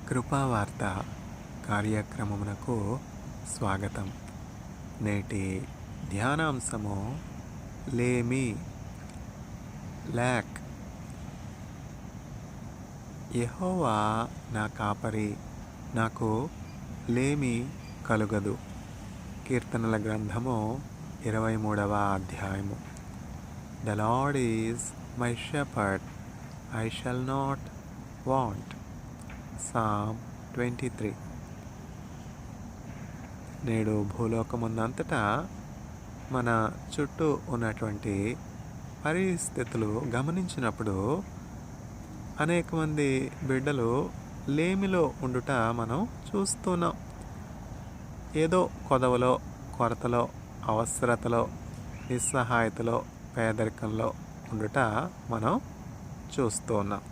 కృపావార్త కార్యక్రమమునకు స్వాగతం. నేటి ధ్యానాంశము లేమి, ల్యాక్. యెహోవా నా కాపరి, నాకు లేమి కలుగదు. కీర్తనల గ్రంథము 23వ అధ్యాయము. The Lord is my shepherd, I shall not want. Psalm 23. నేడు భూలోకముందంతటా మన చుట్టూ ఉన్నటువంటి పరిస్థితులు గమనించినప్పుడు అనేక మంది బిడ్డలు లేమిలో ఉండుట మనం చూస్తున్నాం. ఏదో కొదవలో, కొరతలో, అవసరతలో, నిస్సహాయతలో, పేదరికంలో ఉండుట మనం చూస్తూ ఉన్నాం.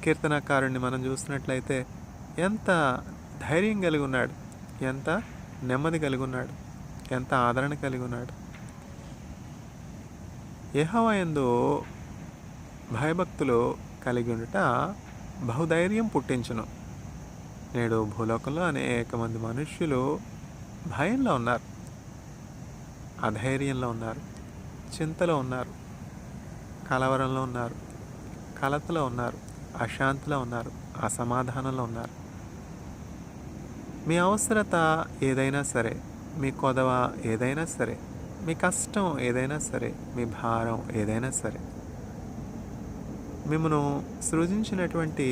కీర్తనకారుణ్ణి మనం చూసినట్లయితే ఎంత ధైర్యం కలిగి ఉన్నాడు, ఎంత నెమ్మది కలిగి ఉన్నాడు, ఎంత ఆదరణ కలిగి ఉన్నాడు. యెహోవా యందు భయభక్తులు కలిగి ఉండుట బహుధైర్యం పుట్టించును. నేడు భూలోకంలో అనేక మంది మనుష్యులు భయంలో ఉన్నారు, అధైర్యంలో ఉన్నారు, చింతలో ఉన్నారు, కలవరంలో ఉన్నారు, కలతలో ఉన్నారు, అశాంతిలో ఉన్నారు, అసమాధానంలో ఉన్నారు. మీ అవసరత ఏదైనా సరే, మీ కొదవ ఏదైనా సరే, మీ కష్టం ఏదైనా సరే, మీ భారం ఏదైనా సరే, మిమ్మను సృజించినటువంటి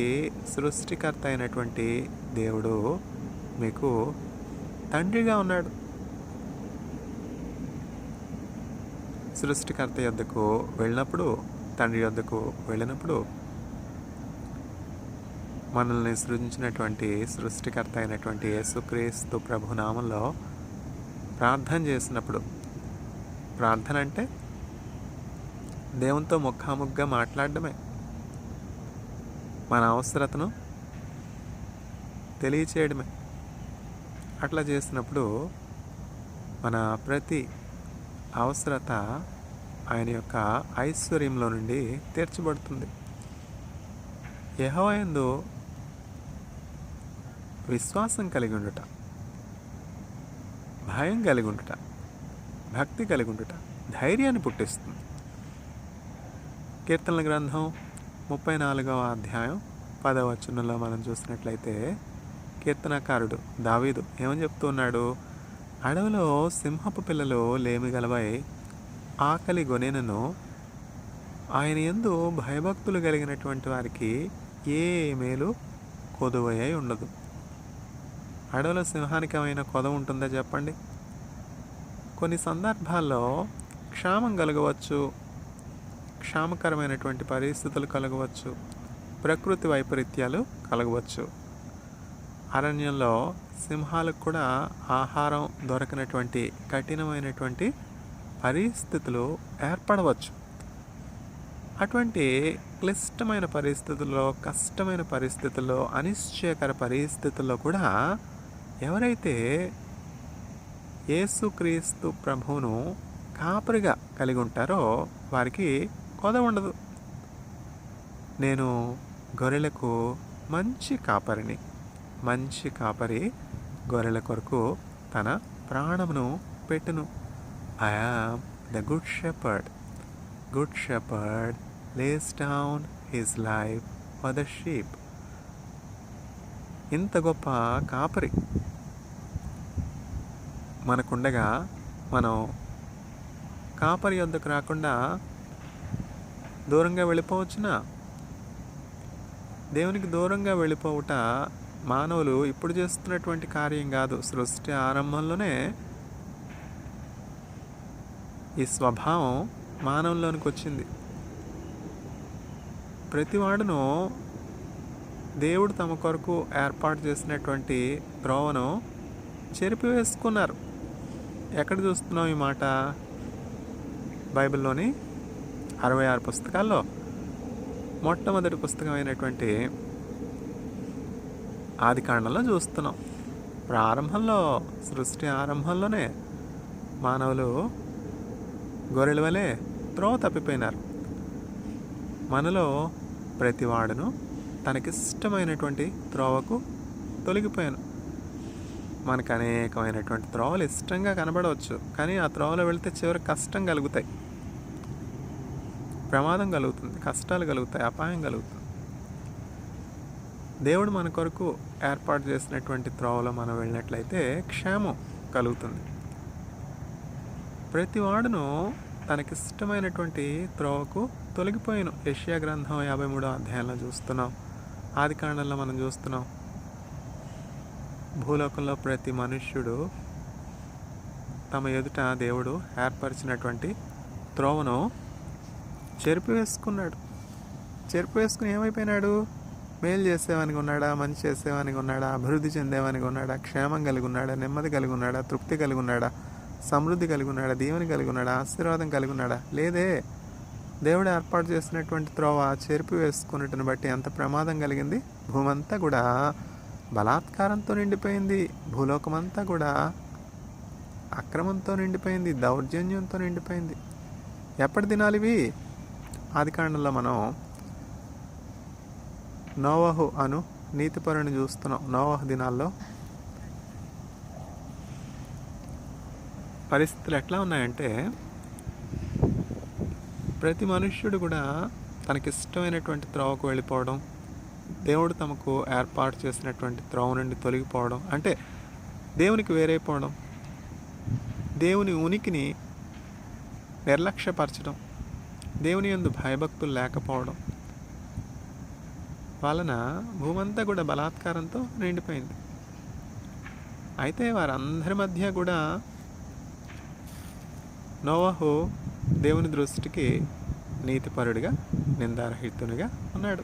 సృష్టికర్త అయినటువంటి దేవుడు మీకు తండ్రిగా ఉన్నాడు. సృష్టికర్త యొద్దకు వెళ్ళినప్పుడు, తండ్రి యొద్దకు వెళ్ళినప్పుడు, మనల్ని సృజించినటువంటి సృష్టికర్త అయినటువంటి యేసుక్రీస్తు ప్రభు నామంలో ప్రార్థన చేసినప్పుడు, ప్రార్థన అంటే దేవునితో ముఖాముఖిగా మాట్లాడడమే. మన అవసరతను తెలియచేయడమే. అట్లా చేసినప్పుడు మన ప్రతి అవసరత ఆయన యొక్క ఐశ్వర్యంలో నుండి తీర్చబడుతుంది. యెహోవా యందు విశ్వాసం కలిగి ఉండుట, భయం కలిగి ఉండుట, భక్తి కలిగి ఉండుట ధైర్యాన్ని పుట్టిస్తుంది. కీర్తనల గ్రంథం 34వ అధ్యాయం 10వ వచనంలో మనం చూసినట్లయితే కీర్తనకారుడు దావీదు ఏమని చెప్తున్నాడు? అడవిలో సింహపు పిల్లలు లేమి గలవై ఆకలి గొనెనను, ఆయన యందు భయభక్తులు కలిగినటువంటి వారికి ఏ మేలు కొదువై ఉండదు. అడవిలో సింహానికి ఏమైనా కొదవ ఉంటుందా చెప్పండి? కొన్ని సందర్భాల్లో క్షామం కలగవచ్చు, క్షామకరమైనటువంటి పరిస్థితులు కలగవచ్చు, ప్రకృతి వైపరీత్యాలు కలగవచ్చు. అరణ్యంలో సింహాలకు కూడా ఆహారం దొరకనటువంటి కఠినమైనటువంటి పరిస్థితులు ఏర్పడవచ్చు. అటువంటి క్లిష్టమైన పరిస్థితుల్లో, కష్టమైన పరిస్థితుల్లో, అనిశ్చయకర పరిస్థితుల్లో కూడా ఎవరైతే యేసుక్రీస్తు ప్రభువును కాపరిగా కలిగి ఉంటారో వారికి కొదవ ఉండదు. నేను గొర్రెలకు మంచి కాపరిని, మంచి కాపరి గొర్రెల కొరకు తన ప్రాణమును పెట్టును. I am the good shepherd, good shepherd lays down his life for the sheep. ఇంత గొప్ప కాపరి మనకుండగా మనం కాపరి వద్దకు రాకుండా దూరంగా వెళ్ళిపోవచ్చునా? దేవునికి దూరంగా వెళ్ళిపోవుట మానవులు ఇప్పుడు చేస్తున్నటువంటి కార్యం కాదు. సృష్టి ఆరంభంలోనే ఈ స్వభావం మానవుల్లోనికి వచ్చింది. ప్రతివాడును దేవుడు తమ కొరకు ఏర్పాటు చేసినటువంటి త్రోవను చెరిపివేసుకున్నారు. ఎక్కడ చూస్తున్నాం ఈ మాట? బైబిల్లోని 66 పుస్తకాల్లో మొట్టమొదటి పుస్తకం అయినటువంటి ఆదికాండంలో చూస్తున్నాం. ప్రారంభంలో, సృష్టి ఆరంభంలోనే మానవులు గొర్రెల వలె త్రోవ తప్పిపోయినారు. మనలో ప్రతివాడును తనకిష్టమైనటువంటి త్రోవకు తొలగిపోయాను. మనకు అనేకమైనటువంటి త్రోవలు ఇష్టంగా కనబడవచ్చు, కానీ ఆ త్రోవలో వెళితే చివరికి కష్టం కలుగుతాయి, ప్రమాదం కలుగుతుంది, కష్టాలు కలుగుతాయి, అపాయం కలుగుతుంది. దేవుడు మన కొరకు ఏర్పాటు చేసినటువంటి త్రోవలో మనం వెళ్ళినట్లయితే క్షేమం కలుగుతుంది. ప్రతి వాడును తనకిష్టమైనటువంటి త్రోవకు తొలగిపోయాను. యెషయా గ్రంథం 53వ అధ్యాయంలో చూస్తున్నాం, ఆదికాండంలో మనం చూస్తున్నాం. భూలోకంలో ప్రతి మనుష్యుడు తమ ఎదుట దేవుడు ఏర్పరిచినటువంటి త్రోవను చెరిపివేసుకుని ఏమైపోయినాడు? మేలు చేసేవానికి ఉన్నాడా? మంచి చేసేవానికి ఉన్నాడా? అభివృద్ధి చెందేవానికి ఉన్నాడా? క్షేమం కలిగి ఉన్నాడా? నెమ్మది కలిగి ఉన్నాడా? తృప్తి కలిగి ఉన్నాడా? సమృద్ధి కలిగి ఉన్నాడా? దీవెని కలిగి ఉన్నాడా? ఆశీర్వాదం కలిగి ఉన్నాడా? లేదే. దేవుడు ఏర్పాటు చేసినటువంటి త్రోవ చెరిపి వేసుకున్నట్టుని బట్టి ఎంత ప్రమాదం కలిగింది. భూమంతా కూడా బలాత్కారంతో నిండిపోయింది. భూలోకమంతా కూడా అక్రమంతో నిండిపోయింది, దౌర్జన్యంతో నిండిపోయింది. ఎప్పటి దినాలు ఇవి? ఆదికాండంలో మనం నోవహు అను నీతిపరుని చూస్తున్నాం. నోవహు దినాల్లో పరిస్థితులు ఎట్లా ఉన్నాయంటే, ప్రతి మనుష్యుడు కూడా తనకిష్టమైనటువంటి త్రోవకు వెళ్ళిపోవడం, దేవుడు తమకు ఏర్పాటు చేసినటువంటి త్రోవ నుండి తొలగిపోవడం, అంటే దేవునికి వేరైపోవడం, దేవుని ఉనికిని నిర్లక్ష్యపరచడం, దేవుని యందు భయభక్తులు లేకపోవడం వలన భూమంతా కూడా బలాత్కారంతో నిండిపోయింది. అయితే వారందరి మధ్య కూడా నోవహు దేవుని దృష్టికి నీతిపరుడిగా, నిందారహితునిగా ఉన్నాడు.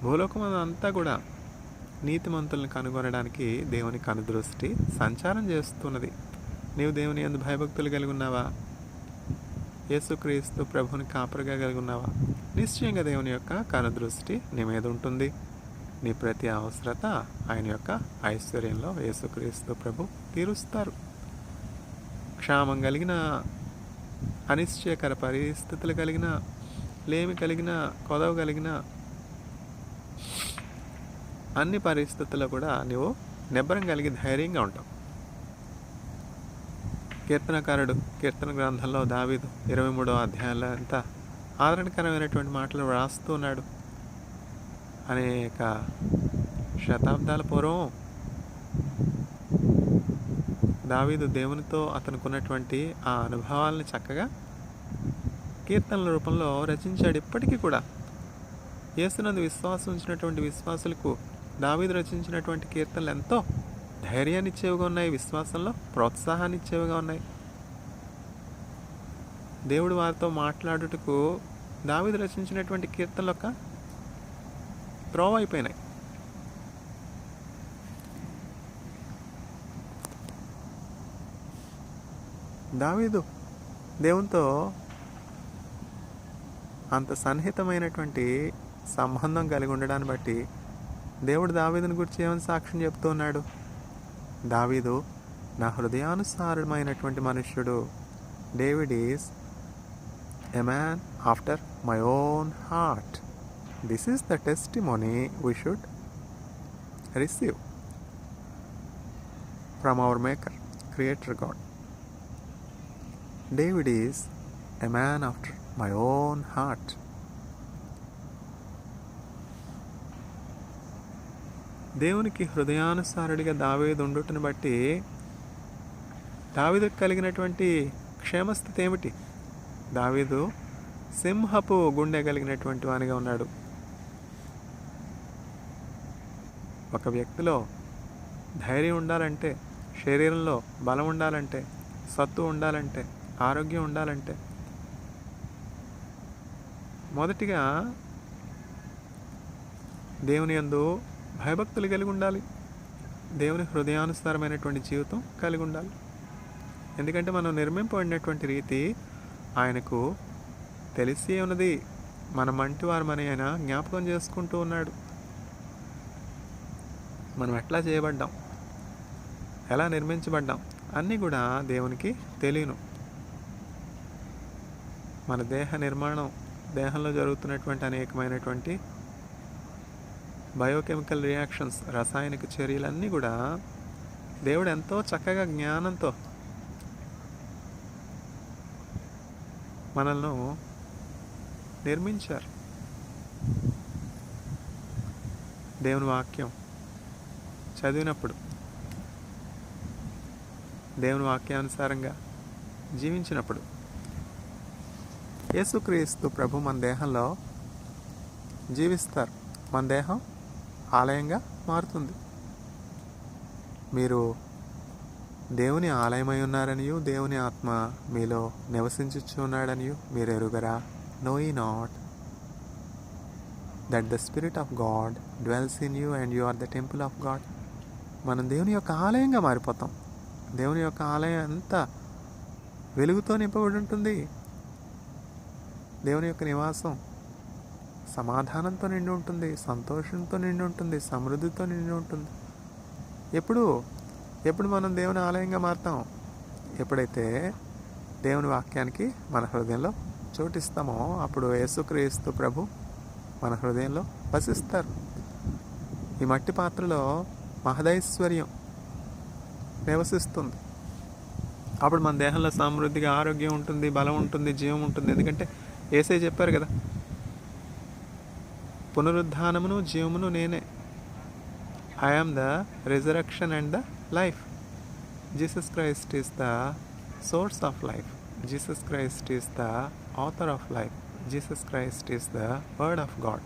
భూలోకం అంతా కూడా నీతిమంతులను కనుగొనడానికి దేవుని కనుదృష్టి సంచారం చేస్తున్నది. నీవు దేవుని యందు భయభక్తులు కలిగి ఉన్నావా? యేసుక్రీస్తు ప్రభుని కాపరిగా కలిగి ఉన్నావా? నిశ్చయంగా దేవుని యొక్క కనుదృష్టి నీ మీద ఉంటుంది. నీ ప్రతి అవసరత ఆయన యొక్క ఐశ్వర్యంలో యేసుక్రీస్తు ప్రభు తీరుస్తారు. క్షామం కలిగిన, అనిశ్చయకర పరిస్థితులు కలిగిన, లేమి కలిగిన, కొదవ కలిగిన అన్ని పరిస్థితుల్లో కూడా నువ్వు నిబ్బరం కలిగి ధైర్యంగా ఉంటావు. కీర్తనకారుడు కీర్తన గ్రంథంలో దావీదు 23వ అధ్యాయంలో ఎంత ఆదరణకరమైనటువంటి మాటలు వ్రాస్తూ ఉన్నాడు. అనేక శతాబ్దాల పూర్వం దావీదు దేవునితో అతనుకున్నటువంటి ఆ అనుభవాలను చక్కగా కీర్తనల రూపంలో రచించాడు. ఇప్పటికీ కూడా యేసునందు విశ్వాసం ఉంచినటువంటి విశ్వాసులకు దావీదు రచించినటువంటి కీర్తనలు ఎంతో ధైర్యాన్ని ఇచ్చేవిగా ఉన్నాయి, విశ్వాసంలో ప్రోత్సాహాన్ని ఇచ్చేవిగా ఉన్నాయి. దేవుడు వారితో మాట్లాడుటకు దావీదు రచించినటువంటి కీర్తనలు ఒక త్రోవ అయిపోయినాయి. దావీదు దేవునితో అంత సన్నిహితమైనటువంటి సంబంధం కలిగి ఉండడాన్ని బట్టి దేవుడు దావీదుని గురించి ఏమని సాక్ష్యం చెప్తూ ఉన్నాడు? దావీదు నా హృదయానుసారమైనటువంటి మనుష్యుడు. David is a man after my own heart. This is the testimony we should receive from our maker, creator God. David is a man after my own heart. దేవునికి హృదయానుసారుడిగా దావీదు ఉండుటను బట్టి దావీదుకు కలిగినటువంటి క్షేమస్థితి ఏమిటి? దావీదు సింహపు గుండె కలిగినటువంటి వానిగా ఉన్నాడు. ఒక వ్యక్తిలో ధైర్యం ఉండాలంటే, శరీరంలో బలం ఉండాలంటే, సత్తు ఉండాలంటే, ఆరోగ్యం ఉండాలంటే మొదటిగా దేవుని యందు భయభక్తులు కలిగి ఉండాలి. దేవుని హృదయానుసారమైనటువంటి జీవితం కలిగి ఉండాలి. ఎందుకంటే మనం నిర్మింపబడినటువంటి రీతి ఆయనకు తెలిసి ఉన్నది. మన మంటి వారమని ఆయన జ్ఞాపకం చేసుకుంటూ ఉన్నాడు. మనం ఎట్లా చేయబడ్డాం, ఎలా నిర్మించబడ్డాం అన్నీ కూడా దేవునికి తెలియను. మన దేహ నిర్మాణం దేహంలో జరుగుతున్నటువంటి అనేకమైనటువంటి బయోకెమికల్ రియాక్షన్స్, రసాయనిక చర్యలన్నీ కూడా దేవుడు ఎంతో చక్కగా జ్ఞానంతో మనల్ని నిర్మించారు. దేవుని వాక్యం చదివినప్పుడు, దేవుని వాక్యానుసారంగా జీవించినప్పుడు యేసుక్రీస్తు ప్రభు మన దేహంలో జీవిస్తారు. మన దేహం ఆలయంగా మారుతుంది. మీరు దేవుని ఆలయమై ఉన్నారనియు, దేవుని ఆత్మ మీలో నివసించుచున్నాడనియు మీరు ఎరుగరా? Know ye not that the Spirit of God dwells in you and you are the temple of God. మనం దేవుని యొక్క ఆలయంగా మారిపోతాం. దేవుని యొక్క ఆలయం అంతా వెలుగుతో నింపబడి ఉంటుంది. దేవుని యొక్క నివాసం సమాధానంతో నిండి ఉంటుంది, సంతోషంతో నిండి ఉంటుంది, సమృద్ధితో నిండి ఉంటుంది. ఎప్పుడు మనం దేవుని ఆలయంగా మారుతాం? ఎప్పుడైతే దేవుని వాక్యానికి మన హృదయంలో చోటిస్తామో అప్పుడు యేసుక్రీస్తు ప్రభు మన హృదయంలో వసిస్తారు. ఈ మట్టి పాత్రలో మహదైశ్వర్యం నివసిస్తుంది. అప్పుడు మన దేహంలో సమృద్ధిగా ఆరోగ్యం ఉంటుంది, బలం ఉంటుంది, జీవం ఉంటుంది. ఎందుకంటే యేసయ్య చెప్పారు కదా, పునరుద్ధానమును జీవమును నేనే. I am the resurrection and the life. Jesus Christ is the source of life. Jesus Christ is the author of life. Jesus Christ is the Word of God.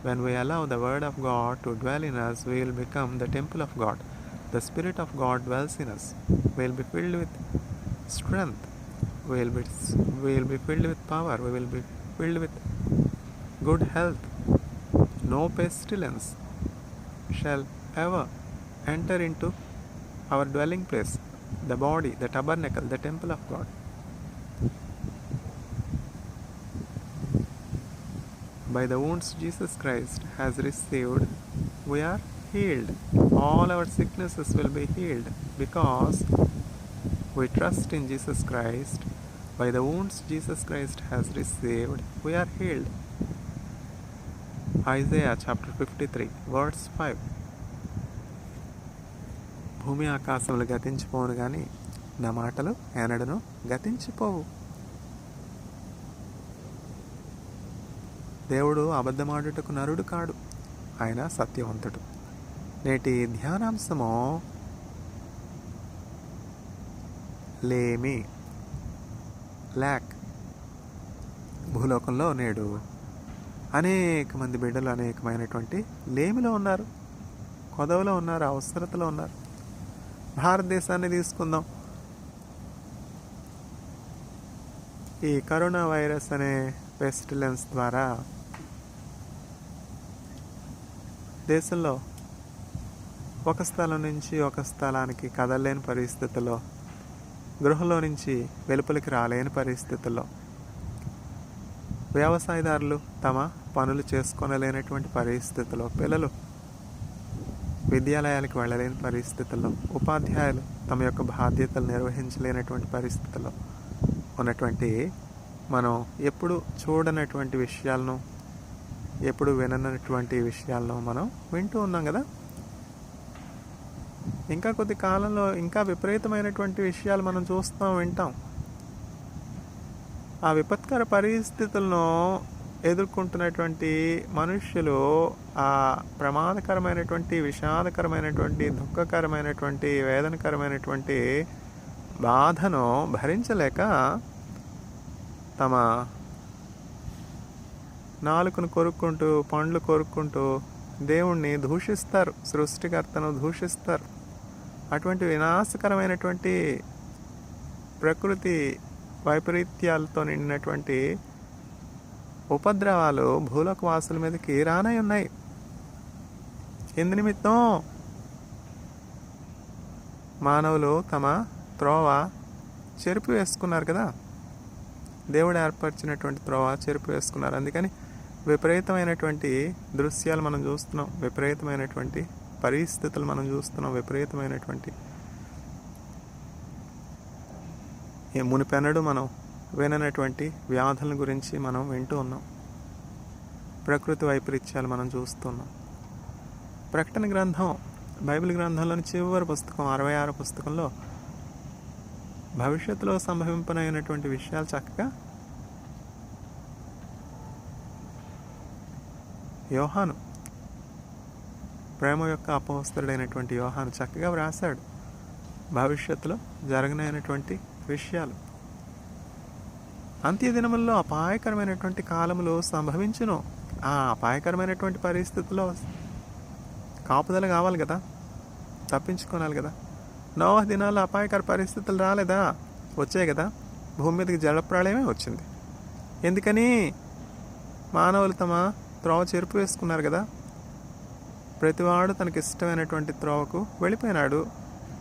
When we allow the Word of God to dwell in us, we will become the temple of God. The Spirit of God dwells in us. We will be filled with strength. We will be filled with power. We will be filled with good health. No pestilence shall ever enter into our dwelling place, the body, the tabernacle, the temple of God. By the wounds Jesus Christ has received, we are healed. All our sicknesses will be healed because we trust in Jesus Christ. By the wounds Jesus Christ has received, we are healed. Isaiah chapter 53 verse 5. భూమి ఆకాశములు గతించిపోవును కానీ నా మాటలు ఏనడను గతించిపోవు. దేవుడు అబద్ధమాడుటకు నరుడు కాడు, ఆయన సత్యవంతుడు. నేటి ధ్యానాంశము లేమి, ల్యాక్. భూలోకంలో నేడు అనేక మంది బిడ్డలు అనేకమైనటువంటి లేమిలో ఉన్నారు, కొదవలో ఉన్నారు, అవసరతలో ఉన్నారు. భారతదేశాన్ని తీసుకుందాం. ఈ కరోనా వైరస్ అనే పెస్టిలెన్స్ ద్వారా దేశంలో ఒక స్థలం నుంచి ఒక స్థలానికి కదలలేని పరిస్థితుల్లో, గృహంలో నుంచి వెలుపలికి రాలేని పరిస్థితుల్లో, వ్యవసాయదారులు తమ పనులు చేసుకోలేనటువంటి పరిస్థితుల్లో, పిల్లలు విద్యాలయాలకు వెళ్ళలేని పరిస్థితుల్లో, ఉపాధ్యాయులు తమ యొక్క బాధ్యతలు నిర్వహించలేనటువంటి పరిస్థితుల్లో ఉన్నటువంటి, మనం ఎప్పుడు చూడనటువంటి విషయాలను, ఎప్పుడు విననటువంటి విషయాలను మనం వింటూ ఉన్నాం కదా. ఇంకా కొద్ది కాలంలో ఇంకా విపరీతమైనటువంటి విషయాలు మనం చూస్తాం, వింటాం. ఆ విపత్కర పరిస్థితులను ఎదుర్కొంటున్నటువంటి మనుష్యులు ఆ ప్రమాదకరమైనటువంటి, విషాదకరమైనటువంటి, దుఃఖకరమైనటువంటి, వేదనకరమైనటువంటి బాధను భరించలేక తమ నాలుకను కొరుక్కుంటూ, పండ్లు కొరుక్కుంటూ దేవుణ్ణి దూషిస్తారు, సృష్టికర్తను దూషిస్తారు. అటువంటి వినాశకరమైనటువంటి ప్రకృతి వైపరీత్యాలతో నిండినటువంటి ఉపద్రవాలు భూలోక వాసుల మీదకి రానై ఉన్నాయి. ఎందు నిమిత్తం? మానవులు తమ త్రోవ చెరుపు వేసుకున్నారు కదా, దేవుడు ఏర్పరిచినటువంటి త్రోవ చెరుపు వేసుకున్నారు. అందుకని విపరీతమైనటువంటి దృశ్యాలు మనం చూస్తున్నాం, విపరీతమైనటువంటి పరిస్థితులు మనం చూస్తున్నాం, విపరీతమైనటువంటి మునిపెన్నడు మనం విననటువంటి వ్యాధుల గురించి మనం వింటూ ఉన్నాం. ప్రకృతి వైపరీత్యాలు మనం చూస్తున్నాం. ప్రకటన గ్రంథం బైబిల్ గ్రంథంలోని చివరి పుస్తకం 66 పుస్తకంలో భవిష్యత్తులో సంభవింపనైనటువంటి విషయాలు చక్కగా యోహాను, ప్రేమ యొక్క అపోస్తలుడైనటువంటి యోహాను చక్కగా వ్రాసాడు భవిష్యత్తులో జరగనైనటువంటి విషయాలు. అంత్యదినముల్లో అపాయకరమైనటువంటి కాలములు సంభవించును. ఆ అపాయకరమైనటువంటి పరిస్థితుల్లో కాపుదల కావాలి కదా, తప్పించుకోవాలి కదా. నోవహు దినాల్లో అపాయకర పరిస్థితులు రాలేదా? వచ్చాయి కదా. భూమి మీదకి జలప్రళయమే వచ్చింది. ఎందుకని? మానవులు తమ త్రోవ చెరుపు వేసుకున్నారు కదా. ప్రతివాడు తనకి ఇష్టమైనటువంటి త్రోవకు వెళ్ళిపోయినాడు.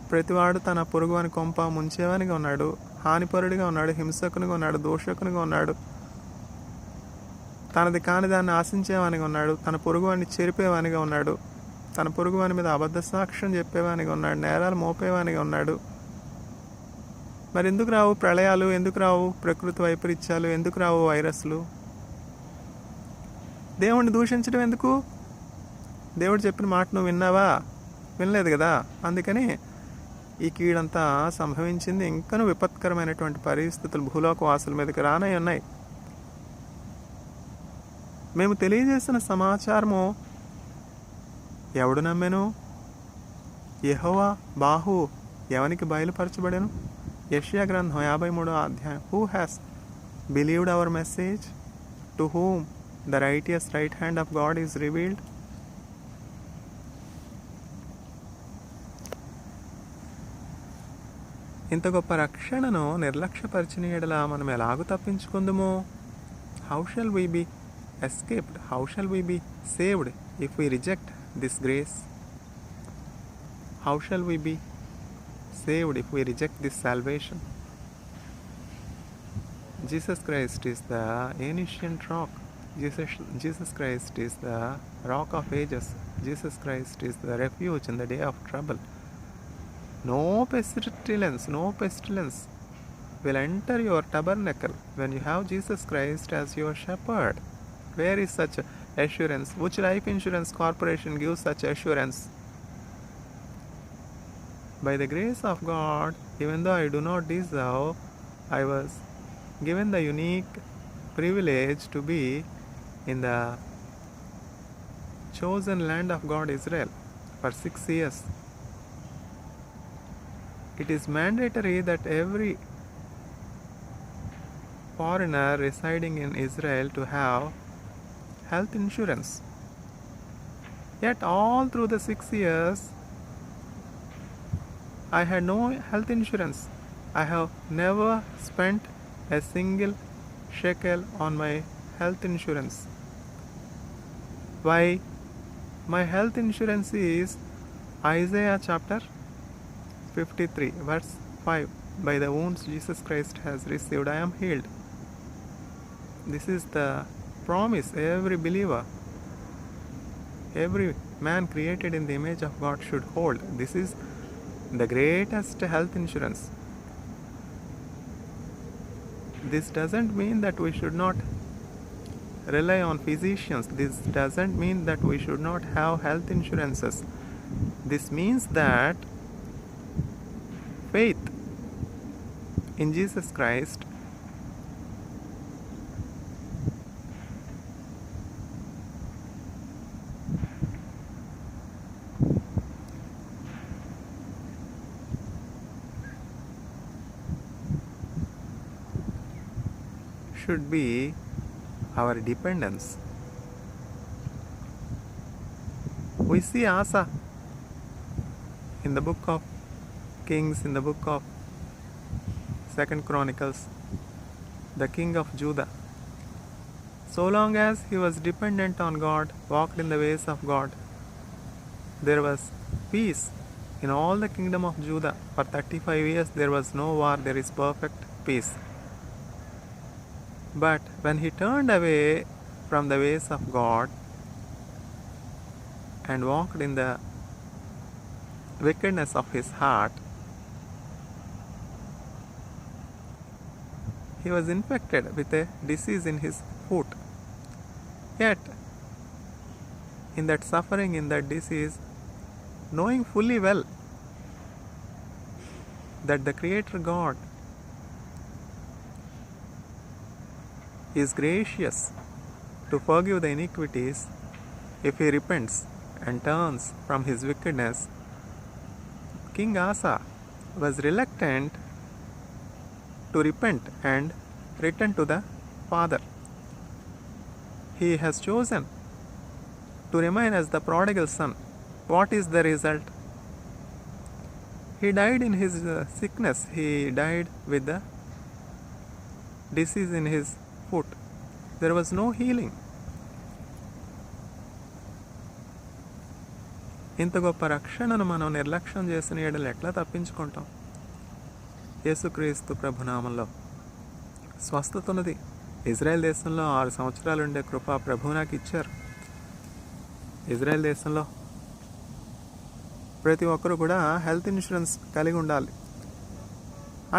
ప్రతివాడు తన పొరుగువాని కొంప ముంచేవానిగా ఉన్నాడు, హానిపరుడిగా ఉన్నాడు, హింసకునిగా ఉన్నాడు, దోషకునిగా ఉన్నాడు, తనది కాని దాన్ని ఆశించేవానిగా ఉన్నాడు, తన పొరుగువాన్ని చెరిపేవానిగా ఉన్నాడు, తన పొరుగువాని మీద అబద్ధ సాక్ష్యం చెప్పేవానిగా ఉన్నాడు, నేరాలు మోపేవానిగా ఉన్నాడు. మరి ఎందుకు రావు ప్రళయాలు? ఎందుకు రావు ప్రకృతి వైపరీత్యాలు? ఎందుకు రావు వైరస్లు? దేవుణ్ణి దూషించడం ఎందుకు? దేవుడు చెప్పిన మాట నువ్వు విన్నావా? వినలేదు కదా. అందుకని ఈ కీడంతా సంభవించింది. ఇంకనూ విపత్కరమైనటువంటి పరిస్థితులు భూలోక వాసుల మీదకి రానై ఉన్నాయి. మేము తెలియజేసిన సమాచారము ఎవడు నమ్మెను? యెహోవా బాహు ఎవనికి బయలుపరచబడెను? యెషయా గ్రంథం 53వ అధ్యాయం. Who has believed our message? To whom the righteous right hand of God is revealed. ఇంత గొప్ప రక్షణను నిర్లక్ష్యపరిచిన ఎడల మనం ఎలాగూ తప్పించుకుందుము? How shall we be escaped? How shall we be saved if we reject this grace? How shall we be saved if we reject this salvation? Jesus Christ is the ancient rock. Jesus Christ is the rock of ages. Jesus Christ is the refuge in the day of trouble. No pestilence will enter your tabernacle when you have Jesus Christ as your shepherd. Where is such assurance? Which life insurance corporation gives such assurance? By the grace of God, even though I do not deserve, I was given the unique privilege to be in the chosen land of God, Israel, for 6 years. It is mandatory that every foreigner residing in Israel to have health insurance. Yet all through the 6 years, I had no health insurance. I have never spent a single shekel on my health insurance. Why? My health insurance is Isaiah chapter 53 verse 5. By the wounds Jesus Christ has received, I am healed. This is the promise every believer, every man created in the image of God should hold. This is the greatest health insurance. This doesn't mean that we should not rely on physicians. This doesn't mean that we should not have health insurances. This means that faith in Jesus Christ should be our dependence. We see Asa in the book of Kings, in the book of 2nd Chronicles, the king of Judah. So long as he was dependent on God, walked in the ways of God, there was peace in all the kingdom of Judah. For 35 years there was no war, there is perfect peace. But when he turned away from the ways of God and walked in the wickedness of his heart, he was infected with a disease in his foot. Yet in that suffering, in that disease, knowing fully well that the Creator God is gracious to forgive the iniquities if he repents and turns from his wickedness. King Asa was reluctant to repent and return to the Father. He has chosen to remain as the prodigal son. What is the result? He died in his sickness. He died with the disease in his foot. There was no healing. ఇంత గొప్ప రక్షణను మనం నిర్లక్ష్యం చేసిన ఎడల ఎట్లా తప్పించుకుంటాం? యేసుక్రీస్తు ప్రభునామంలో స్వస్థత ఉన్నది. ఇజ్రాయెల్ దేశంలో 6 సంవత్సరాలు ఉండే కృప ప్రభువు నాకు ఇచ్చారు. ఇజ్రాయెల్ దేశంలో ప్రతి ఒక్కరు కూడా హెల్త్ ఇన్సూరెన్స్ కలిగి ఉండాలి.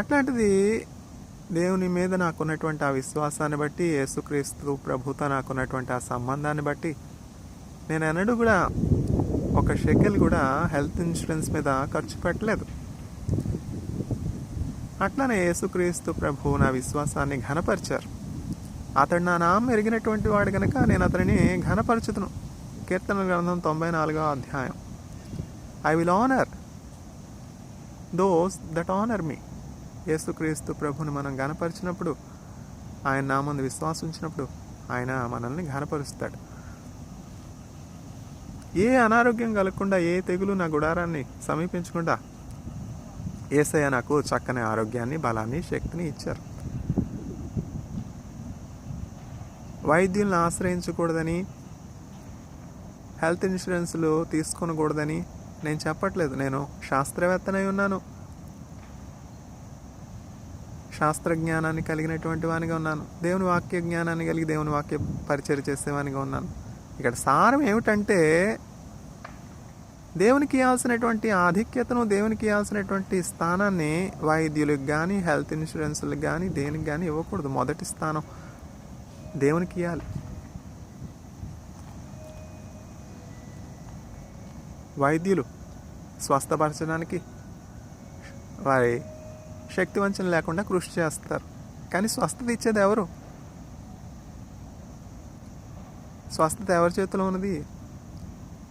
అట్లాంటిది దేవుని మీద నాకున్నటువంటి ఆ విశ్వాసాన్ని బట్టి, యేసుక్రీస్తు ప్రభుతో నాకున్నటువంటి ఆ సంబంధాన్ని బట్టి నేను ఎన్నడూ కూడా ఒక షెకెల్ కూడా హెల్త్ ఇన్సూరెన్స్ మీద ఖర్చు పెట్టలేదు. అట్లానే యేసుక్రీస్తు ప్రభు నా విశ్వాసాన్ని ఘనపరిచారు. అతడు నా నామం ఎరిగినటువంటి వాడు కనుక నేను అతనిని ఘనపరచుదును. కీర్తన గ్రంథం 94వ అధ్యాయం. I will honour those that honour me. యేసుక్రీస్తు ప్రభుని మనం ఘనపరిచినప్పుడు, ఆయన నామందు విశ్వాసం ఉంచినప్పుడు ఆయన మనల్ని ఘనపరుస్తాడు. ఏ అనారోగ్యం కలగకుండా, ఏ తెగులు నా గుడారాన్ని సమీపించకుండా యేసయ్య నాకు చక్కని ఆరోగ్యాన్ని, బలాన్ని, శక్తిని ఇచ్చారు. వైద్యులను ఆశ్రయించకూడదని, హెల్త్ ఇన్సూరెన్స్లు తీసుకొనకూడదని నేను చెప్పట్లేదు. నేను శాస్త్రవేత్తనై ఉన్నాను, శాస్త్రజ్ఞానాన్ని కలిగినటువంటి వానిగా ఉన్నాను, దేవుని వాక్య జ్ఞానాన్ని కలిగి దేవుని వాక్య పరిచయం చేసేవానిగా ఉన్నాను. ఇక్కడ సారం ఏమిటంటే, దేవునికి ఇవ్వాల్సినటువంటి ఆధిక్యతను, దేవునికి ఇవ్వాల్సినటువంటి స్థానాన్ని వైద్యులకు కానీ, హెల్త్ ఇన్సూరెన్స్లకు కానీ, దేనికి కానీ ఇవ్వకూడదు. మొదటి స్థానం దేవునికి ఇవ్వాలి. వైద్యులు స్వస్థపరచడానికి వారి శక్తివంచన లేకుండా కృషి చేస్తారు. కానీ స్వస్థత ఇచ్చేది ఎవరు? స్వస్థత ఎవరి చేతిలో ఉన్నది?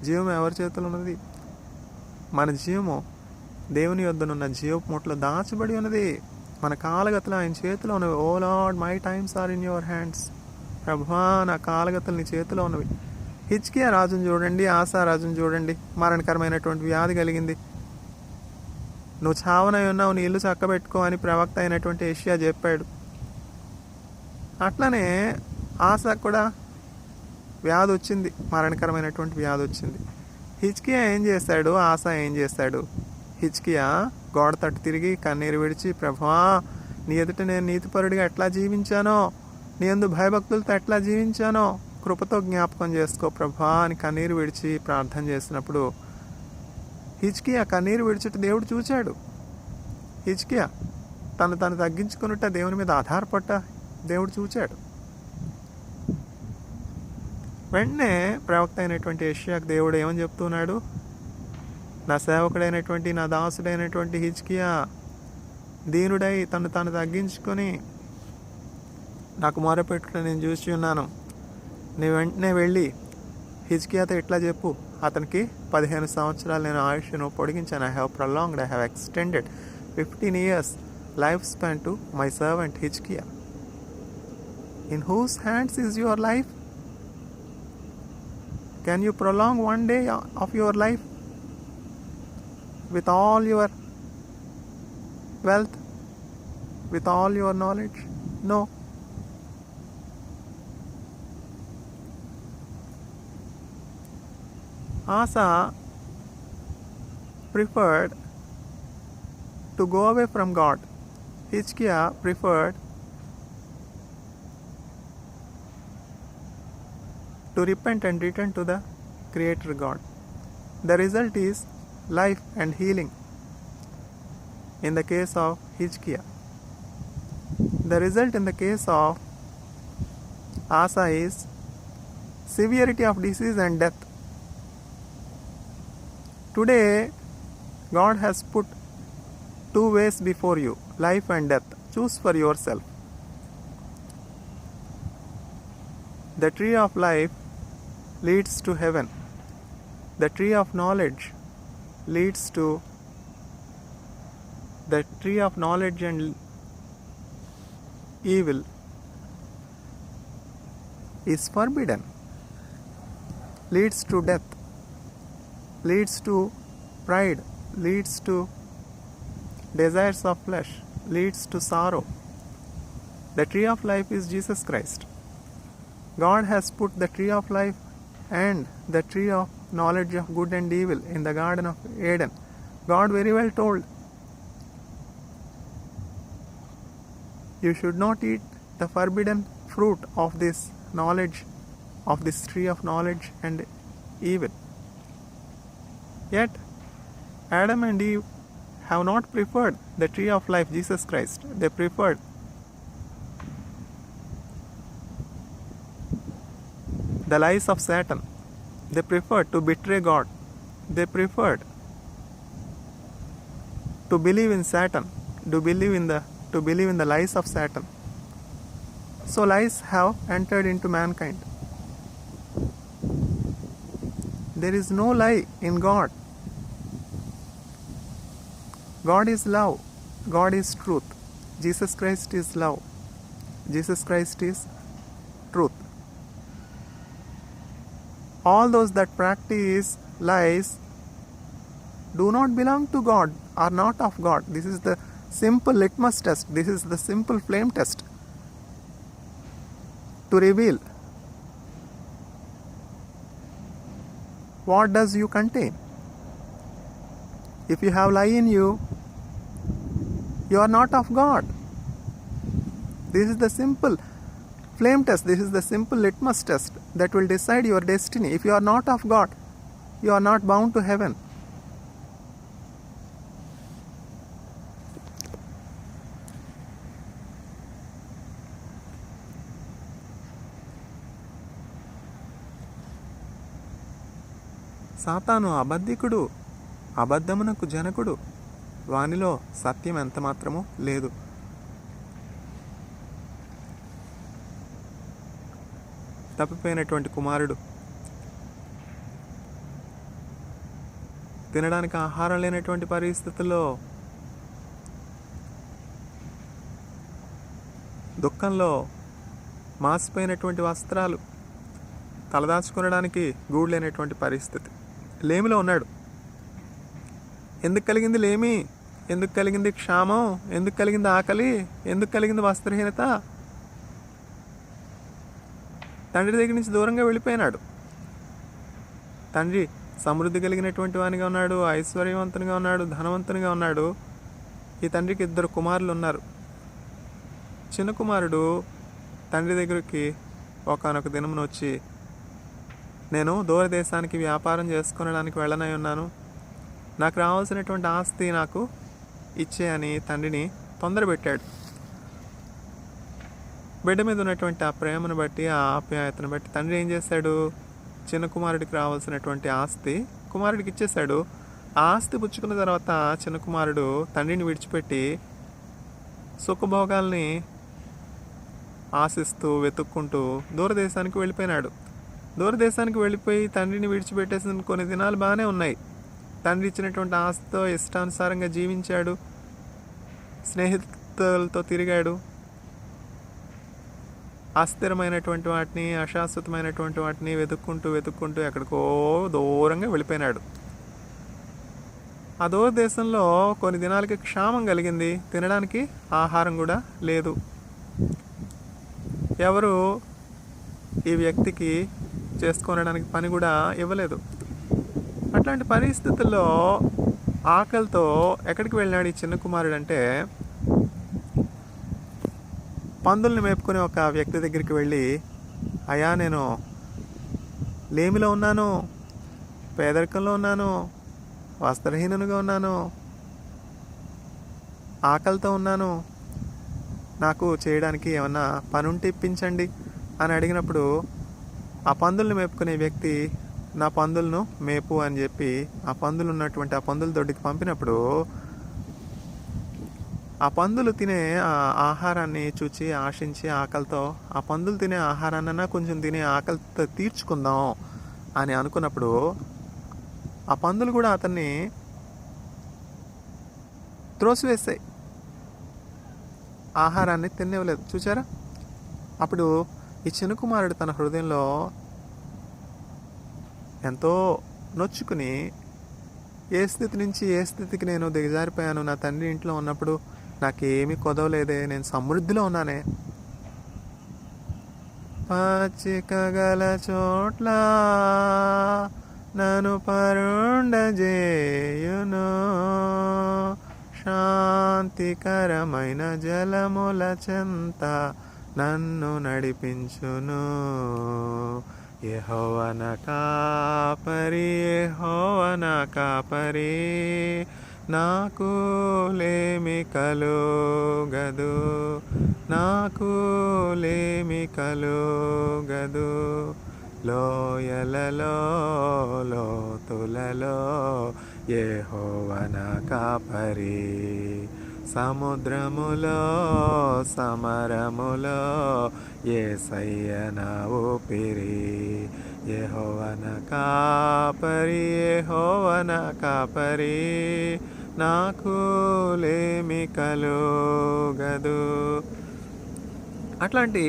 జీవం ఎవరి చేతిలో ఉన్నది? మన జీవము దేవుని యొద్దనున్న జీవపు మూటలో దాచబడి ఉన్నది. మన కాలగతులు ఆయన చేతిలో ఉన్నవి. O Lord, my times are in your hands. ప్రభువా, నా కాలగతులు నీ చేతిలో ఉన్నవి. హిజ్కియా రాజును చూడండి, ఆసా రాజును చూడండి. మరణకరమైనటువంటి వ్యాధి కలిగింది. నువ్వు చావనై ఉన్నావు, నీ ఇల్లు చక్కబెట్టుకో అని ప్రవక్త అయినటువంటి యెషయా చెప్పాడు. అట్లనే ఆసా కూడా వ్యాధి వచ్చింది, మరణకరమైనటువంటి వ్యాధి వచ్చింది. హిజ్కియా ఏం చేశాడు? ఆసా ఏం చేశాడు? హిజ్కియా గోడ తట్టు తిరిగి కన్నీరు విడిచి, ప్రభువా, నీ ఎదుట నేను నీతిపరుడిగా ఎట్లా జీవించానో, నీ యందు భయభక్తులతో ఎట్లా జీవించానో కృపతో జ్ఞాపకం చేసుకో ప్రభువా అని కన్నీరు విడిచి ప్రార్థన చేసినప్పుడు హిజ్కియా కన్నీరు విడిచిట దేవుడు చూచాడు. హిజ్కియా తను తగ్గించుకున్నట్ట దేవుని మీద ఆధారపడ్డ దేవుడు చూచాడు. వెంటనే ప్రవక్త అయినటువంటి యెషయాకు దేవుడు ఏమని చెప్తున్నాడు? నా సేవకుడైనటువంటి, నా దాసుడైనటువంటి హిజ్కియా దీనుడై తను తగ్గించుకొని నాకు మొరపెట్టుట నేను చూసి ఉన్నాను. నీ వెంటనే వెళ్ళి హిజ్కియాతో ఇట్లా చెప్పు, అతనికి 15 సంవత్సరాలు నేను ఆయుష్ను పొడిగించాను. I have prolonged, I have extended 15 years life span to my servant హిజ్కియా. In whose hands is your life? Can you prolong one day of your life with all your wealth, with all your knowledge? No. Asa preferred to go away from God. Hizkiah preferred to repent and return to the Creator God. The result is life and healing in the case of Hizkiah. The result in the case of Asa is severity of disease and death. Today, God has put two ways before you, life and death. Choose for yourself. The tree of life leads to heaven. The tree of knowledge leads to the tree of knowledge and evil is forbidden, leads to death, leads to pride, leads to desires of flesh, leads to sorrow. The tree of life is Jesus Christ. God has put the tree of life and the tree of knowledge of good and evil in the Garden of Eden. God very well told, you should not eat the forbidden fruit of this knowledge, of this tree of knowledge and evil. Yet, Adam and Eve have not preferred the tree of life, Jesus Christ. They preferred the lies of Satan. They preferred to betray God. They preferred to believe in Satan, to believe in the lies of Satan. So lies have entered into mankind. There is no lie in God. God is love. God is truth. Jesus Christ is love. Jesus Christ is truth. All those that practice lies do not belong to God, are not of God. This is the simple litmus test. This is the simple flame test to reveal what does you contain. If you have lie in you, you are not of God. This is the simple flame test. This is the simple litmus test that will decide your destiny. If you are not of God, you are not bound to heaven. సాతాను అబద్ధికుడు, అబద్ధమునకు జనకుడు, వానిలో సత్యం ఎంత మాత్రమూ లేదు. తప్పిపోయినటువంటి కుమారుడు, తినడానికి ఆహారం లేనటువంటి పరిస్థితుల్లో, దుఃఖంలో, మాసిపోయినటువంటి వస్త్రాలు, తలదాచుకొనడానికి గూడు లేనటువంటి పరిస్థితి, లేమిలో ఉన్నాడు. ఎందుకు కలిగింది లేమి? ఎందుకు కలిగింది క్షామం? ఎందుకు కలిగింది ఆకలి? ఎందుకు కలిగింది వస్త్రహీనత? తండ్రి దగ్గర నుంచి దూరంగా వెళ్ళిపోయినాడు. తండ్రి సమృద్ధి కలిగినటువంటి వానిగా ఉన్నాడు, ఐశ్వర్యవంతునిగా ఉన్నాడు, ధనవంతునిగా ఉన్నాడు. ఈ తండ్రికి 2 కుమారులు ఉన్నారు. చిన్న కుమారుడు తండ్రి దగ్గరికి ఒకానొక దినమున వచ్చి, నేను దూరదేశానికి వ్యాపారం చేసుకొనడానికి వెళ్ళనై ఉన్నాను, నాకు రావాల్సినటువంటి ఆస్తి నాకు ఇచ్చే అని తండ్రిని తొందరపెట్టాడు. బిడ్డ మీద ఉన్నటువంటి ఆ ప్రేమను బట్టి, ఆ ఆప్యాయతను బట్టి తండ్రి ఏం చేశాడు? చిన్న కుమారుడికి రావాల్సినటువంటి ఆస్తి కుమారుడికి ఇచ్చేశాడు. ఆ ఆస్తి పుచ్చుకున్న తర్వాత చిన్న కుమారుడు తండ్రిని విడిచిపెట్టి సుఖభోగాల్ని ఆశిస్తూ వెతుక్కుంటూ దూరదేశానికి వెళ్ళిపోయినాడు. దూరదేశానికి వెళ్ళిపోయి తండ్రిని విడిచిపెట్టేసిన కొన్ని దినాలు బాగానే ఉన్నాయి. తండ్రి ఇచ్చినటువంటి ఆస్తితో ఇష్టానుసారంగా జీవించాడు, స్నేహితులతో తిరిగాడు, అస్థిరమైనటువంటి వాటిని, అశాశ్వతమైనటువంటి వాటిని వెతుక్కుంటూ ఎక్కడికో దూరంగా వెళ్ళిపోయినాడు. ఆ దూరదేశంలో కొన్ని దినాలకి క్షామం కలిగింది. తినడానికి ఆహారం కూడా లేదు. ఎవరు ఈ వ్యక్తికి చేసుకోనడానికి పని కూడా ఇవ్వలేదు. అట్లాంటి పరిస్థితుల్లో ఆకలితో ఎక్కడికి వెళ్ళినాడు ఈ చిన్న కుమారుడు అంటే, పందుల్ని మేపుకునే ఒక వ్యక్తి దగ్గరికి వెళ్ళి, అయ్యా నేను లేమిలో ఉన్నాను, పేదరికంలో ఉన్నాను, వస్త్రహీనునిగా ఉన్నాను, ఆకలితో ఉన్నాను, నాకు చేయడానికి ఏమన్నా పనుంటే ఇప్పించండి అని అడిగినప్పుడు ఆ పందుల్ని మేపుకునే వ్యక్తి నా పందులను మేపు అని చెప్పి ఆ పందులు ఉన్నటువంటి ఆ పందుల దొడ్డికి పంపినప్పుడు ఆ పందులు తినే ఆ ఆహారాన్ని చూచి ఆశించి ఆకలితో ఆ పందులు తినే ఆహారాన్నైనా కొంచెం తినే ఆకలితో తీర్చుకుందాం అని అనుకున్నప్పుడు ఆ పందులు కూడా అతన్ని త్రోసివేస్తాయి, ఆహారాన్ని తినేవలేదు. చూసారా? అప్పుడు ఈ చిన్న కుమారుడు తన హృదయంలో ఎంతో నొచ్చుకుని, ఏ స్థితి నుంచి ఏ స్థితికి నేను దిగజారిపోయాను, నా తండ్రి ఇంట్లో ఉన్నప్పుడు నాకేమీ కొదవలేదే, నేను సమృద్ధిలో ఉన్నానే, పచ్చిక గల చోట్ల నన్ను పరుండజేయును, శాంతికరమైన జలముల చెంత నన్ను నడిపించును. యెహోవా నా కాపరి, యెహోవా నా కాపరి, నాకు లేమి కలుగదు, నాకు లేమి కలుగదు. లోయలలో లోతులలో యెహోవా నా కాపరి, సముద్రములో సమరములో యేసయ్య నా ఊపిరి. యెహోవా నా కాపరి, యెహోవా నా కాపరి, నాకు లేమి కలుగదు. అట్లాంటి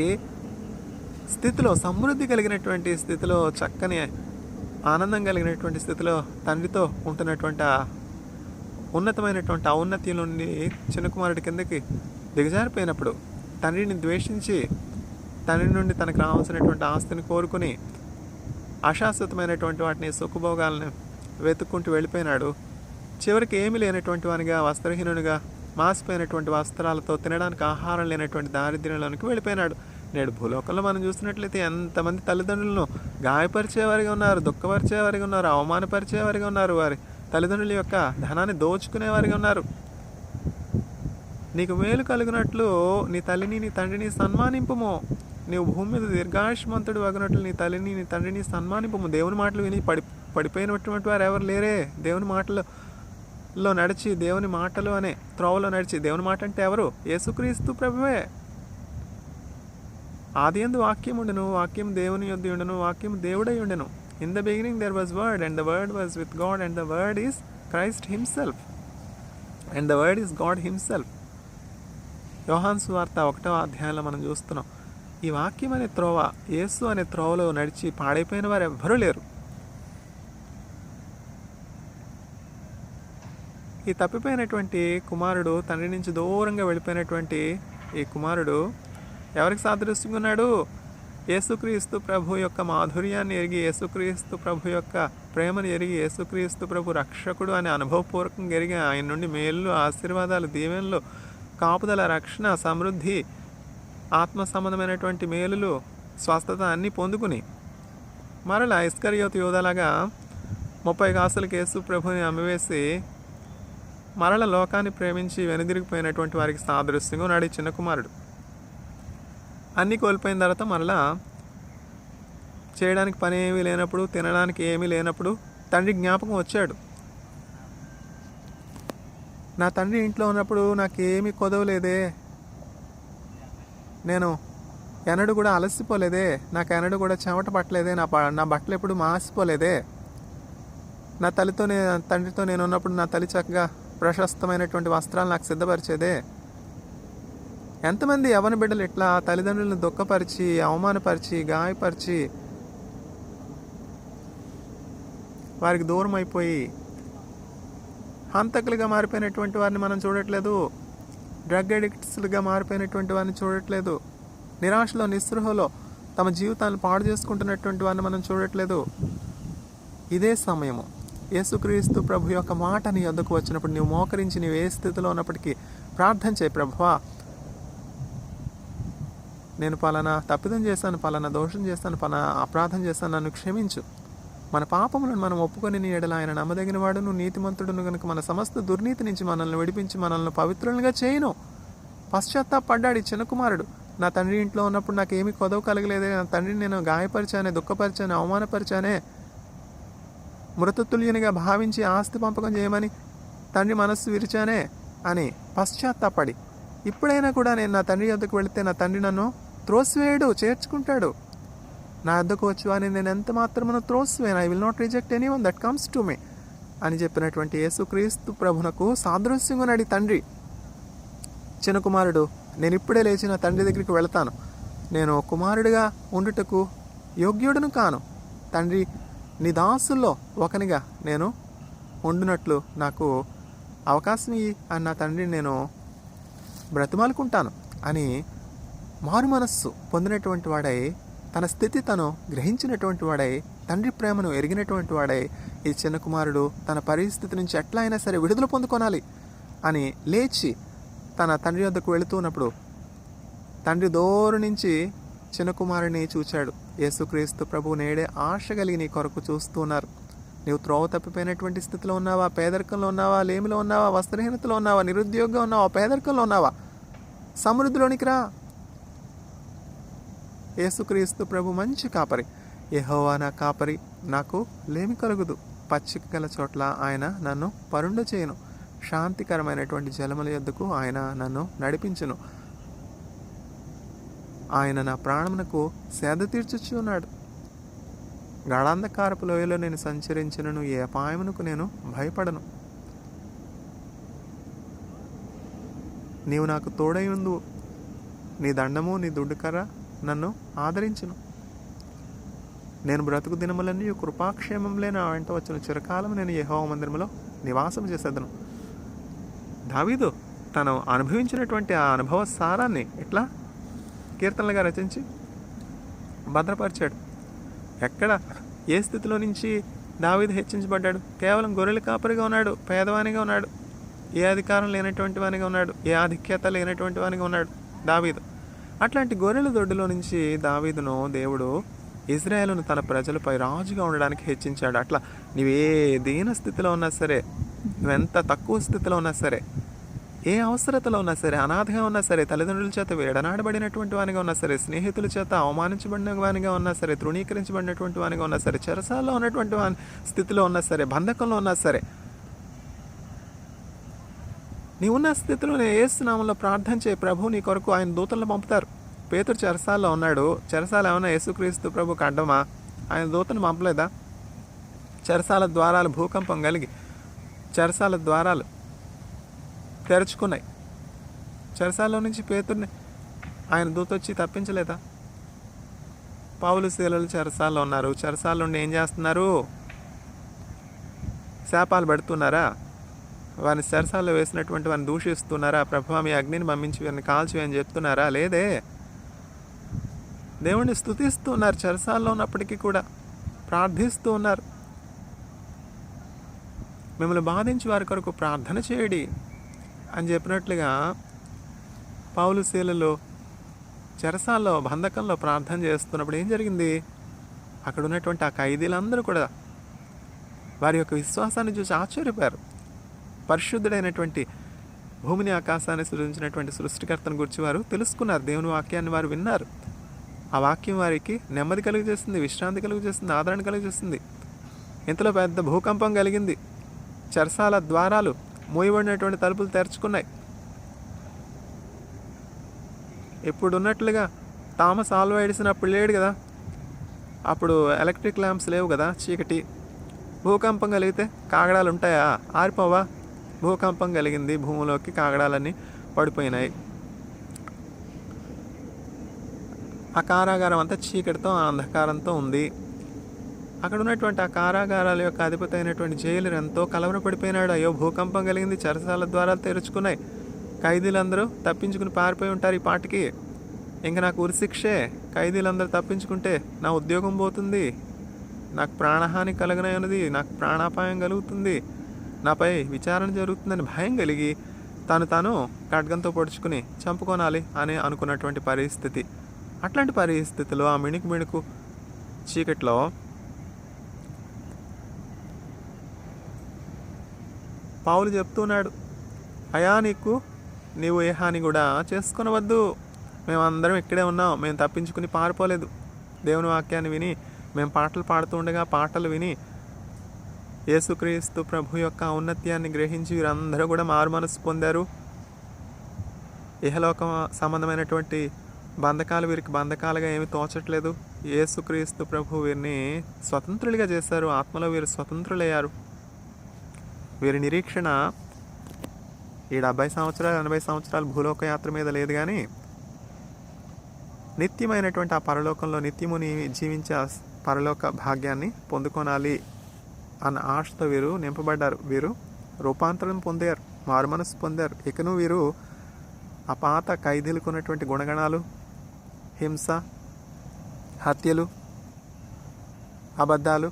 స్థితిలో, సమృద్ధి కలిగినటువంటి స్థితిలో, చక్కని ఆనందం కలిగినటువంటి స్థితిలో తండ్రితో ఉంటున్నటువంటి ఉన్నతమైనటువంటి ఔన్నత్యం నుండి చిన్న కుమారుడి కిందకి దిగజారిపోయినప్పుడు, తండ్రిని ద్వేషించి తండ్రి నుండి తనకు రావాల్సినటువంటి ఆస్తిని కోరుకుని అశాశ్వతమైనటువంటి వాటిని, సుఖభోగాలను వెతుక్కుంటూ వెళ్ళిపోయినాడు. చివరికి ఏమీ లేనటువంటి వానిగా, వస్త్రహీనునిగా, మాసిపోయినటువంటి వస్త్రాలతో, తినడానికి ఆహారం లేనటువంటి దారిద్ర్యంలోనికి వెళ్ళిపోయినాడు. నేడు భూలోకంలో మనం చూసినట్లయితే ఎంతమంది తల్లిదండ్రులను గాయపరిచేవారిగా ఉన్నారు, దుఃఖపరిచేవారిగా ఉన్నారు, అవమానపరిచేవారిగా ఉన్నారు, వారి తల్లిదండ్రుల యొక్క ధనాన్ని దోచుకునేవారిగా ఉన్నారు. నీకు మేలు కలిగినట్లు నీ తల్లిని నీ తండ్రిని సన్మానింపుము, నీవు భూమి మీద దీర్ఘాయుష్మంతుడు అగినట్లు నీ తల్లిని నీ తండ్రిని సన్మానింపుము. దేవుని మాటలు విని పడిపోయినటువంటి వారు ఎవరు లేరే. దేవుని మాటలలో నడిచి, దేవుని మాటలు అనే త్రోవలో నడిచి, దేవుని మాట అంటే ఎవరు? యేసుక్రీస్తు ప్రభువే. ఆదియందు వాక్యం ఉండెను, వాక్యం దేవుని యొద్ద ఉండెను, వాక్యం దేవుడై ఉండెను. In the beginning there was word, and the word was with God, and the word is Christ himself, and the word is God himself. యోహాను సువార్త 1వ అధ్యాయంలో మనం చూస్తున్నాం. ఈ వాక్యం అనే త్రోవ, యేసు అనే త్రోవలో నడిచి పాడైపోయిన వారు ఎవ్వరూ లేరు. ఈ తప్పిపోయినటువంటి కుమారుడు, తండ్రి నుంచి దూరంగా వెళ్ళిపోయినటువంటి ఈ కుమారుడు ఎవరికి సాదృశ్యంగా ఉన్నాడు? యేసుక్రీస్తు ప్రభు యొక్క మాధుర్యాన్ని ఎరిగి, యేసుక్రీస్తు ప్రభు యొక్క ప్రేమను ఎరిగి, యేసుక్రీస్తు ప్రభు రక్షకుడు అని అనుభవపూర్వకంగా ఎరిగి, ఆయన నుండి మేలు, ఆశీర్వాదాలు, దీవెనలు, కాపుదల, రక్షణ, సమృద్ధి, ఆత్మ సంబంధమైనటువంటి మేలులు, స్వస్థత అన్నీ పొందుకుని మరలా ఇస్కరియోతు యూదాలాగా 30 కాసులకు యేసు ప్రభుని అమ్మివేసి మరల లోకాన్ని ప్రేమించి వెనుదిరిగిపోయినటువంటి వారికి సాదృశ్యంగా ఉన్నాడు ఈ చిన్న కుమారుడు. అన్నీ కోల్పోయిన తర్వాత మరలా చేయడానికి పని ఏమీ లేనప్పుడు, తినడానికి ఏమీ లేనప్పుడు తండ్రి జ్ఞాపకం వచ్చాడు. నా తండ్రి ఇంట్లో ఉన్నప్పుడు నాకేమీ కొదవలేదే, నేను ఎన్నడూ కూడా అలసిపోలేదే, నాకు ఎన్నడూ కూడా చెమట పట్టలేదే, నా బట్టలు ఎప్పుడు మాసిపోలేదే, నా తండ్రితో నేను ఉన్నప్పుడు నా తల్లి చక్కగా ప్రశస్తమైనటువంటి వస్త్రాలు నాకు సిద్ధపరిచేదే. ఎంతమంది యవ్వన బిడ్డలు ఇట్లా తల్లిదండ్రులను దుఃఖపరిచి, అవమానపరిచి, గాయపరిచి, వారికి దూరం అయిపోయి హంతకులుగా మారిపోయినటువంటి వారిని మనం చూడట్లేదు. డ్రగ్ అడిక్ట్స్లుగా మారిపోయినటువంటి వారిని చూడట్లేదు. నిరాశలో, నిస్పృహలో తమ జీవితాలను పాడు చేసుకుంటున్నటువంటి వారిని మనం చూడట్లేదు. ఇదే సమయము యేసుక్రీస్తు ప్రభు యొక్క మాట నీ వద్దకు వచ్చినప్పుడు నీవు మోకరించి, నీవు ఏ స్థితిలో ఉన్నప్పటికీ ప్రార్థన చేయి, ప్రభువా నేను పలానా తప్పిదం చేశాను, పలానా దోషం చేస్తాను, పలానా అపరాధం చేస్తాను, నన్ను క్షమించు. మన పాపములను మనం ఒప్పుకొని నీ ఎడల ఆయన నమ్మదగిన వాడును, నీతిమంతుడును కనుక మన సమస్త దుర్నీతి నుంచి మనల్ని విడిపించి మనల్ని పవిత్రులుగా చేయను. పశ్చాత్తాపడ్డాడు ఈ చిన్న కుమారుడు. నా తండ్రి ఇంట్లో ఉన్నప్పుడు నాకు ఏమీ కొదవ కలగలేదే, నా తండ్రిని నేను గాయపరిచానే, దుఃఖపరిచానే, అవమానపరిచానే, మృతతుల్యునిగా భావించి ఆస్తి పంపకం చేయమని తండ్రి మనస్సు విరిచానే అని పశ్చాత్తాపడి ఇప్పుడైనా కూడా నేను నా తండ్రి యొద్దకు వెళితే నా తండ్రి నన్ను త్రోసివేయడు, చేర్చుకుంటాడు. నా యొద్దకు వచ్చి అని నేను ఎంత మాత్రమును త్రోసివేయను. I will not reject anyone that comes to me అని చెప్పినటువంటి యేసుక్రీస్తు ప్రభునకు సాదృశ్యంగా ఉన్నాడు తండ్రి. చిన్న కుమారుడు, నేను ఇప్పుడే లేచి నా తండ్రి దగ్గరికి వెళతాను, నేను కుమారుడిగా ఉండుటకు యోగ్యుడును కాను, తండ్రి నీ దాసుల్లో ఒకనిగా నేను ఉండునట్లు నాకు అవకాశం ఇయ్యి అని నా తండ్రిని నేను బ్రతిమాలుకుంటాను అని మారు మనస్సు పొందినటువంటి వాడై, తన స్థితి తను గ్రహించినటువంటి వాడై, తండ్రి ప్రేమను ఎరిగినటువంటి వాడై ఈ చిన్న కుమారుడు తన పరిస్థితి నుంచి ఎట్లా అయినా సరే విడుదల పొందుకోనాలి అని లేచి తన తండ్రి వద్దకు వెళుతున్నప్పుడు తండ్రి దూరం నుంచి చిన్న కుమారుని చూచాడు. యేసుక్రీస్తు ప్రభు నేడే ఆశ కలిగి నీ కొరకు చూస్తున్నారు. నీవు త్రోవ తప్పిపోయినటువంటి స్థితిలో ఉన్నావా, పేదరికంలో ఉన్నావా, లేమిలో ఉన్నావా, వస్త్రహీనతలో ఉన్నావా, నిరుద్యోగంగా ఉన్నావా, పేదరికంలో ఉన్నావా, సమృద్ధిలోనికి రా. యేసుక్రీస్తు ప్రభు మంచి కాపరి. యెహోవా నా కాపరి, నాకు లేమి కలుగుదు. పచ్చిక గల చోట్ల ఆయన నన్ను పరుండ చేయను, శాంతికరమైనటువంటి జలముల యొద్దకు ఆయన నన్ను నడిపించును. ఆయన నా ప్రాణమునకు సేద తీర్చుచు ఉన్నాడు. గాఢాంధకారపు లోయలో నేను సంచరించినను ఏ అపాయమునకు నేను భయపడను. నీవు నాకు తోడై ఉండు, నీ దండము నీ దుడ్డుకర్ర నన్ను ఆదరించును. నేను బ్రతుకు దినములన్నీ కృపాక్షేమంలే నా వెంట వచ్చిన చిరకాలం నేను యెహోవా మందిరములో నివాసం చేసేదను. దావీదు తను అనుభవించినటువంటి ఆ అనుభవ సారాన్ని ఇట్లా కీర్తనలుగా రచించి భద్రపరిచాడు. ఎక్కడ ఏ స్థితిలో నుంచి దావీదు హెచ్చించబడ్డాడు? కేవలం గొర్రెల కాపరిగా ఉన్నాడు, పేదవానిగా ఉన్నాడు, ఏ అధికారం లేనటువంటి వానిగా ఉన్నాడు, ఏ ఆధిక్యత లేనటువంటి వానిగా ఉన్నాడు దావీదు. అట్లాంటి గొర్రెల దొడ్డులో నుంచి దావీదును దేవుడు ఇజ్రాయేలును తన ప్రజలపై రాజుగా ఉండడానికి హెచ్చించాడు. అట్లా నువ్వే దీన స్థితిలో ఉన్నా సరే, నువ్వెంత తక్కువ స్థితిలో ఉన్నా సరే, ఏ అవసరతలో ఉన్నా సరే, అనాథగా ఉన్నా సరే, తల్లిదండ్రుల చేత వేడనాడబడినటువంటి వానిగా ఉన్నా సరే, స్నేహితుల చేత అవమానించబడిన వానిగా ఉన్నా సరే, తృణీకరించబడినటువంటి వానిగా ఉన్నా సరే, చెరసాల్లో ఉన్నటువంటి వాని స్థితిలో ఉన్నా సరే, బంధకంలో ఉన్నా సరే, నీవున్న స్థితిలో నేను యేసునామంలో ప్రార్థన చేయి, ప్రభు నీ కొరకు ఆయన దూతలను పంపుతారు. పేతురు చెరసాల్లో ఉన్నాడు. చెరసాల ఏమన్నా యేసుక్రీస్తు ప్రభుకు అడ్డమా? ఆయన దూతను పంపలేదా? చెరసాల ద్వారాలు భూకంపం కలిగి చెరసాల ద్వారాలు తెరుచుకున్నాయి. చెరసాలలో నుంచి పేతుర్ని ఆయన దూత వచ్చి తప్పించలేదా? పౌలు శీలలు చెరసాల్లో ఉన్నారు. చెరసాల నుండి ఏం చేస్తున్నారు? శాపాలు పెడుతున్నారా? వారిని చెరసాల్లో వేసినటువంటి వారిని దూషిస్తున్నారా? ప్రభువా మీ అగ్నిని పంపించి వారిని కాల్చివేయని చెప్తున్నారా? లేదే. దేవుణ్ణి స్తుతిస్తూ ఉన్నారు. చెరసాల్లో ఉన్నప్పటికీ కూడా ప్రార్థిస్తూ ఉన్నారు. మిమ్మల్ని బాధించి వారి కొరకు ప్రార్థన చేయడి అని చెప్పినట్లుగా పౌలు శీలలు చెరసాల్లో బంధకంలో ప్రార్థన చేస్తున్నప్పుడు ఏం జరిగింది? అక్కడ ఉన్నటువంటి ఆ ఖైదీలందరూ కూడా వారి యొక్క విశ్వాసాన్ని చూసి ఆశ్చర్యపోయారు. పరిశుద్ధుడైనటువంటి భూమిని ఆకాశాన్ని సృజించినటువంటి సృష్టికర్తను గురించి వారు తెలుసుకున్నారు. దేవుని వాక్యాన్ని వారు విన్నారు. ఆ వాక్యం వారికి నెమ్మది కలుగజేస్తుంది, విశ్రాంతి కలుగజేస్తుంది, ఆదరణ కలుగజేస్తుంది. ఇంతలో పెద్ద భూకంపం కలిగింది. చెరసాల ద్వారాలు మూయబడినటువంటి తలుపులు తెరుచుకున్నాయి. ఇప్పుడు ఉన్నట్లుగా థామస్ ఆల్వా ఎడిసన్ అప్పుడు లేడు కదా, అప్పుడు ఎలక్ట్రిక్ ల్యాంప్స్ లేవు కదా, చీకటి. భూకంపం కలిగితే కాగడాలు ఉంటాయా? ఆరిపోవా? భూకంపం కలిగింది, భూమిలోకి కాగడాలన్నీ పడిపోయినాయి. ఆ కారాగారం అంతా చీకటితో అంధకారంతో ఉంది. అక్కడ ఉన్నటువంటి ఆ కారాగారాల యొక్క అధిపతి అయినటువంటి జైలర్ ఎంతో కలవరపడిపోయినాడు. అయ్యో భూకంపం కలిగింది, చెరసాల ద్వారాలు తెరుచుకున్నాయి, ఖైదీలందరూ తప్పించుకుని పారిపోయి ఉంటారు ఈ పాటికి, ఇంక నాకు ఉరిశిక్షే, ఖైదీలందరూ తప్పించుకుంటే నా ఉద్యోగం పోతుంది, నాకు ప్రాణహాని కలగనది, నాకు ప్రాణాపాయం కలుగుతుంది, నాపై విచారణ జరుగుతుందని భయం కలిగి తాను ఖడ్గంతో పొడుచుకుని చంపుకోనాలి అని అనుకున్నటువంటి పరిస్థితి. అట్లాంటి పరిస్థితిలో ఆ మిణుకు చీకట్లో పౌలు చెప్తున్నాడు, అయా నీవు ఏ హాని కూడా చేసుకొనవద్దు, మేమందరం ఇక్కడే ఉన్నాం, మేము తప్పించుకుని పారిపోలేదు. దేవుని వాక్యాన్ని విని మేము పాటలు పాడుతూ ఉండగా పాటలు విని యేసుక్రీస్తు ప్రభు యొక్క ఔన్నత్యాన్ని గ్రహించి వీరందరూ కూడా మారు మనసు పొందారు. ఇహలోక సంబంధమైనటువంటి బంధకాలు వీరికి బంధకాలుగా ఏమి తోచట్లేదు. యేసుక్రీస్తు ప్రభు వీరిని స్వతంత్రులుగా చేశారు. ఆత్మలో వీరు స్వతంత్రులయ్యారు. వీరి నిరీక్షణ ఈ 70 సంవత్సరాలు 80 సంవత్సరాలు భూలోక యాత్ర మీద లేదు, కానీ నిత్యమైనటువంటి ఆ పరలోకంలో నిత్యముని జీవించే పరలోక భాగ్యాన్ని పొందుకోనాలి అన్న ఆశతో వీరు నింపబడ్డారు. వీరు రూపాంతరం పొందారు, మారు మనసు పొందారు. ఇకను వీరు ఆ పాత ఖైదీలకు ఉన్నటువంటి గుణగణాలు, హింస, హత్యలు, అబద్ధాలు,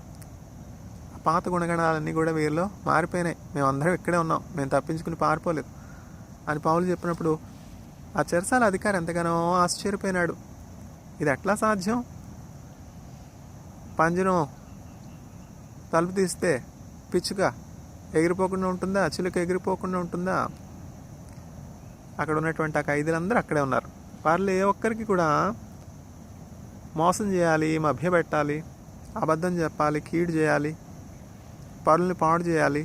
ఆ పాత గుణగణాలన్నీ కూడా వీరిలో మారిపోయినాయి. మేమందరం ఇక్కడే ఉన్నాం, మేము తప్పించుకుని పారిపోలేదు అని పౌలు చెప్పినప్పుడు ఆ చెరసాల అధికారి ఎంతగానో ఆశ్చర్యపోయినాడు. ఇది ఎట్లా సాధ్యం? పంజరం తలుపు తీస్తే పిచ్చుక ఎగిరిపోకుండా ఉంటుందా? చిలుక ఎగిరిపోకుండా ఉంటుందా? అక్కడ ఉన్నటువంటి ఆ ఖైదీలందరూ అక్కడే ఉన్నారు. వారిలో ఏ ఒక్కరికి కూడా మోసం చేయాలి, మభ్యపెట్టాలి, అబద్ధం చెప్పాలి, కీడు చేయాలి, పరుల్ని పాడు చేయాలి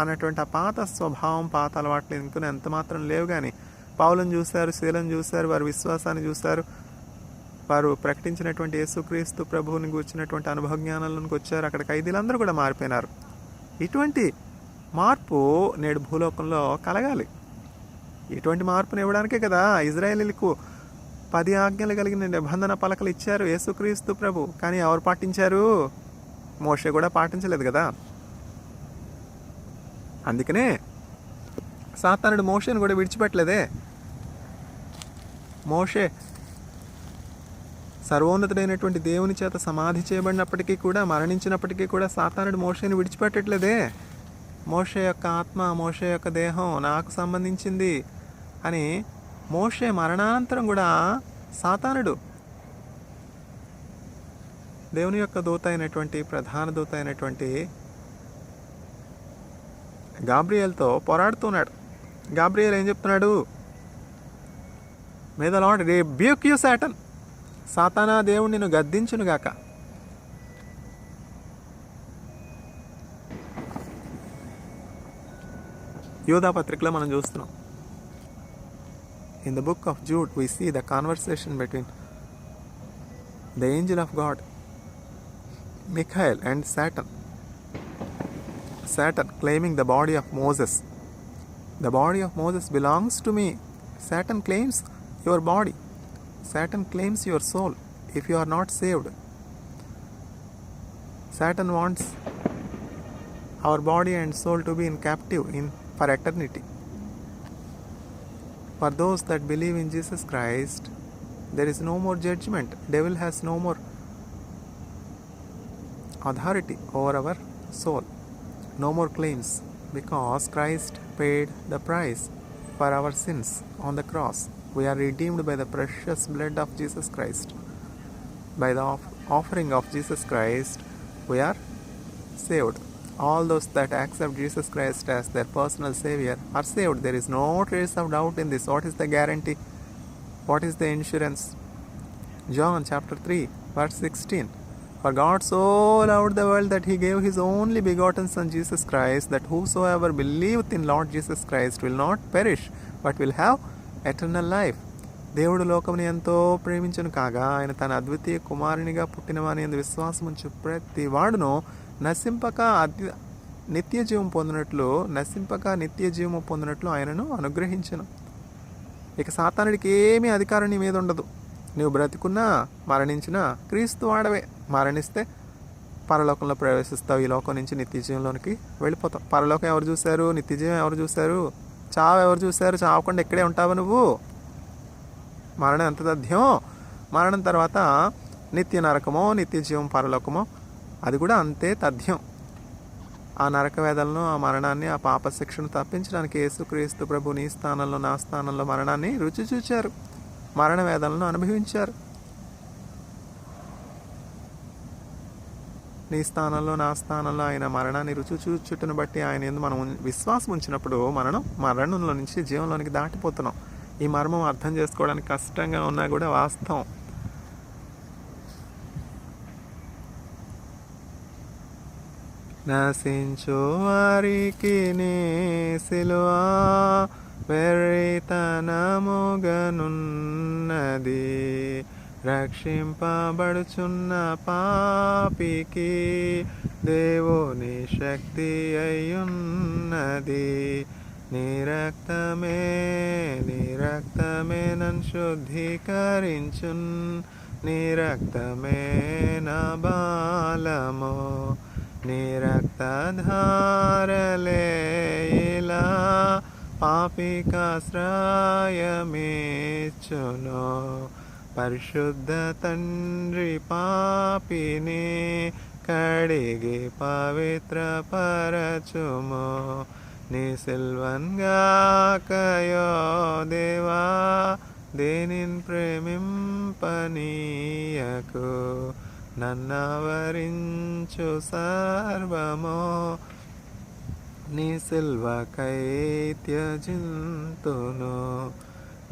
అన్నటువంటి ఆ పాత స్వభావం, పాత అలవాట్లు ఇంకనూ ఎంత మాత్రం లేవు. కానీ పౌలను చూశారు, శీలను చూశారు, వారి విశ్వాసాన్ని చూశారు, వారు ప్రకటించినటువంటి యేసుక్రీస్తు ప్రభువుని గూర్చినటువంటి అనుభవ జ్ఞానంలోకి వచ్చారు. అక్కడ ఖైదీలందరూ కూడా మారిపోయినారు. ఇటువంటి మార్పు నేడు భూలోకంలో కలగాలి. ఇటువంటి మార్పుని ఇవ్వడానికే కదా ఇజ్రాయేలీలకు 10 ఆజ్ఞలు కలిగిన నిబంధన పలకలు ఇచ్చారు యేసుక్రీస్తు ప్రభు. కానీ ఎవరు పాటించారు? మోషే కూడా పాటించలేదు కదా. అందుకనే సాతానుడు మోషేను కూడా విడిచిపెట్టలేదే. మోషే సర్వోన్నతుడైనటువంటి దేవుని చేత సమాధి చేయబడినప్పటికీ కూడా, మరణించినప్పటికీ కూడా సాతానుడు మోషేని విడిచిపెట్టట్లేదే. మోషే యొక్క ఆత్మ, మోషే యొక్క దేహం నాకు సంబంధించింది అని మోషే మరణానంతరం కూడా సాతానుడు దేవుని యొక్క దూత అయినటువంటి, ప్రధాన దూత అయినటువంటి గాబ్రియేల్తో పోరాడుతున్నాడు. గాబ్రియేల్ ఏం చెప్తున్నాడు? May the Lord rebuke you Satan, సాతానా దేవుడు నిన్ను గద్దించునుగాక. యోధా పత్రికలో మనం చూస్తున్నాం. In the book of Jude we see the conversation between the angel of God, Michael, and Satan. Satan claiming the body of Moses. The body of Moses belongs to me. Satan claims your body. Satan claims your soul if you are not saved. Satan wants our body and soul to be in captive for eternity. For those that believe in Jesus Christ, there is no more judgment. Devil has no more authority over our soul. No more claims, because Christ paid the price for our sins on the cross. We are redeemed by the precious blood of Jesus Christ. By the offering of Jesus Christ, we are saved. All those that accept Jesus Christ as their personal Savior are saved. There is no trace of doubt in this. What is the guarantee? What is the insurance? John chapter 3 verse 16. For God so loved the world that He gave His only begotten Son Jesus Christ, that whosoever believeth in Lord Jesus Christ will not perish, but will have eternal life. దేవుడు లోకముని ఎంతో ప్రేమించును కాగా ఆయన తన అద్వితీయ కుమారునిగా పుట్టినవాని యందు విశ్వాసముంచు ప్రతి వాడును నశింపక నిత్య జీవం పొందినట్లు ఆయనను అనుగ్రహించను. ఇక సాతానుడికి ఏమీ అధికారం నీ మీద ఉండదు. నువ్వు బ్రతికున్నా మరణించినా క్రీస్తు వాడవే. మరణిస్తే పరలోకంలో ప్రవేశిస్తావు. ఈ లోకం నుంచి నిత్య జీవంలోనికి వెళ్ళిపోతావు. పరలోకం ఎవరు చూశారు? నిత్య జీవం ఎవరు చూశారు? చావు ఎవరు చూశారు? చావకుండా ఇక్కడే ఉంటావు నువ్వు. మరణం ఎంత తథ్యం. మరణం తర్వాత నిత్య నరకమో నిత్య జీవం పరలోకమో అది కూడా అంతే తథ్యం. ఆ నరక వేదలను, ఆ మరణాన్ని, ఆ పాప శిక్షను తప్పించడానికి యేసుక్రీస్తు ప్రభు నీ స్థానంలో నా స్థానంలో మరణాన్ని రుచి చూచారు, మరణ వేదనలను అనుభవించారు. నీ స్థానంలో నా స్థానంలో ఆయన మరణాన్ని రుచి చూచుటను బట్టి ఆయన యందు మనం విశ్వాసం ఉంచినప్పుడు మనం మరణంలో నుంచి జీవంలోనికి దాటిపోతున్నాం. ఈ మర్మం అర్థం చేసుకోవడానికి కష్టంగా ఉన్నా కూడా వాస్తవం. నశించు వారికి నీ సిలువ వెర్రితనముగనున్నది. రక్షింపబడుచున్న పాపికి దేవుని శక్తి అయ్యున్నది. నీ రక్తమే నన్ను శుద్ధీకరించున్, నీ రక్తమే నా బాలము, నీ రక్తధారలే ఇలా పాపికాశ్రయమిచ్చును. పరిశుద్ధ తండ్రి పాపిని కడిగి పవిత్రపరచుము. నీ సిల్వన్గాకయో దేవా దేనిన్ ప్రేమింపనీయకు. నన్నవరించు సర్వము నీ సిల్వకై త్యజింతును.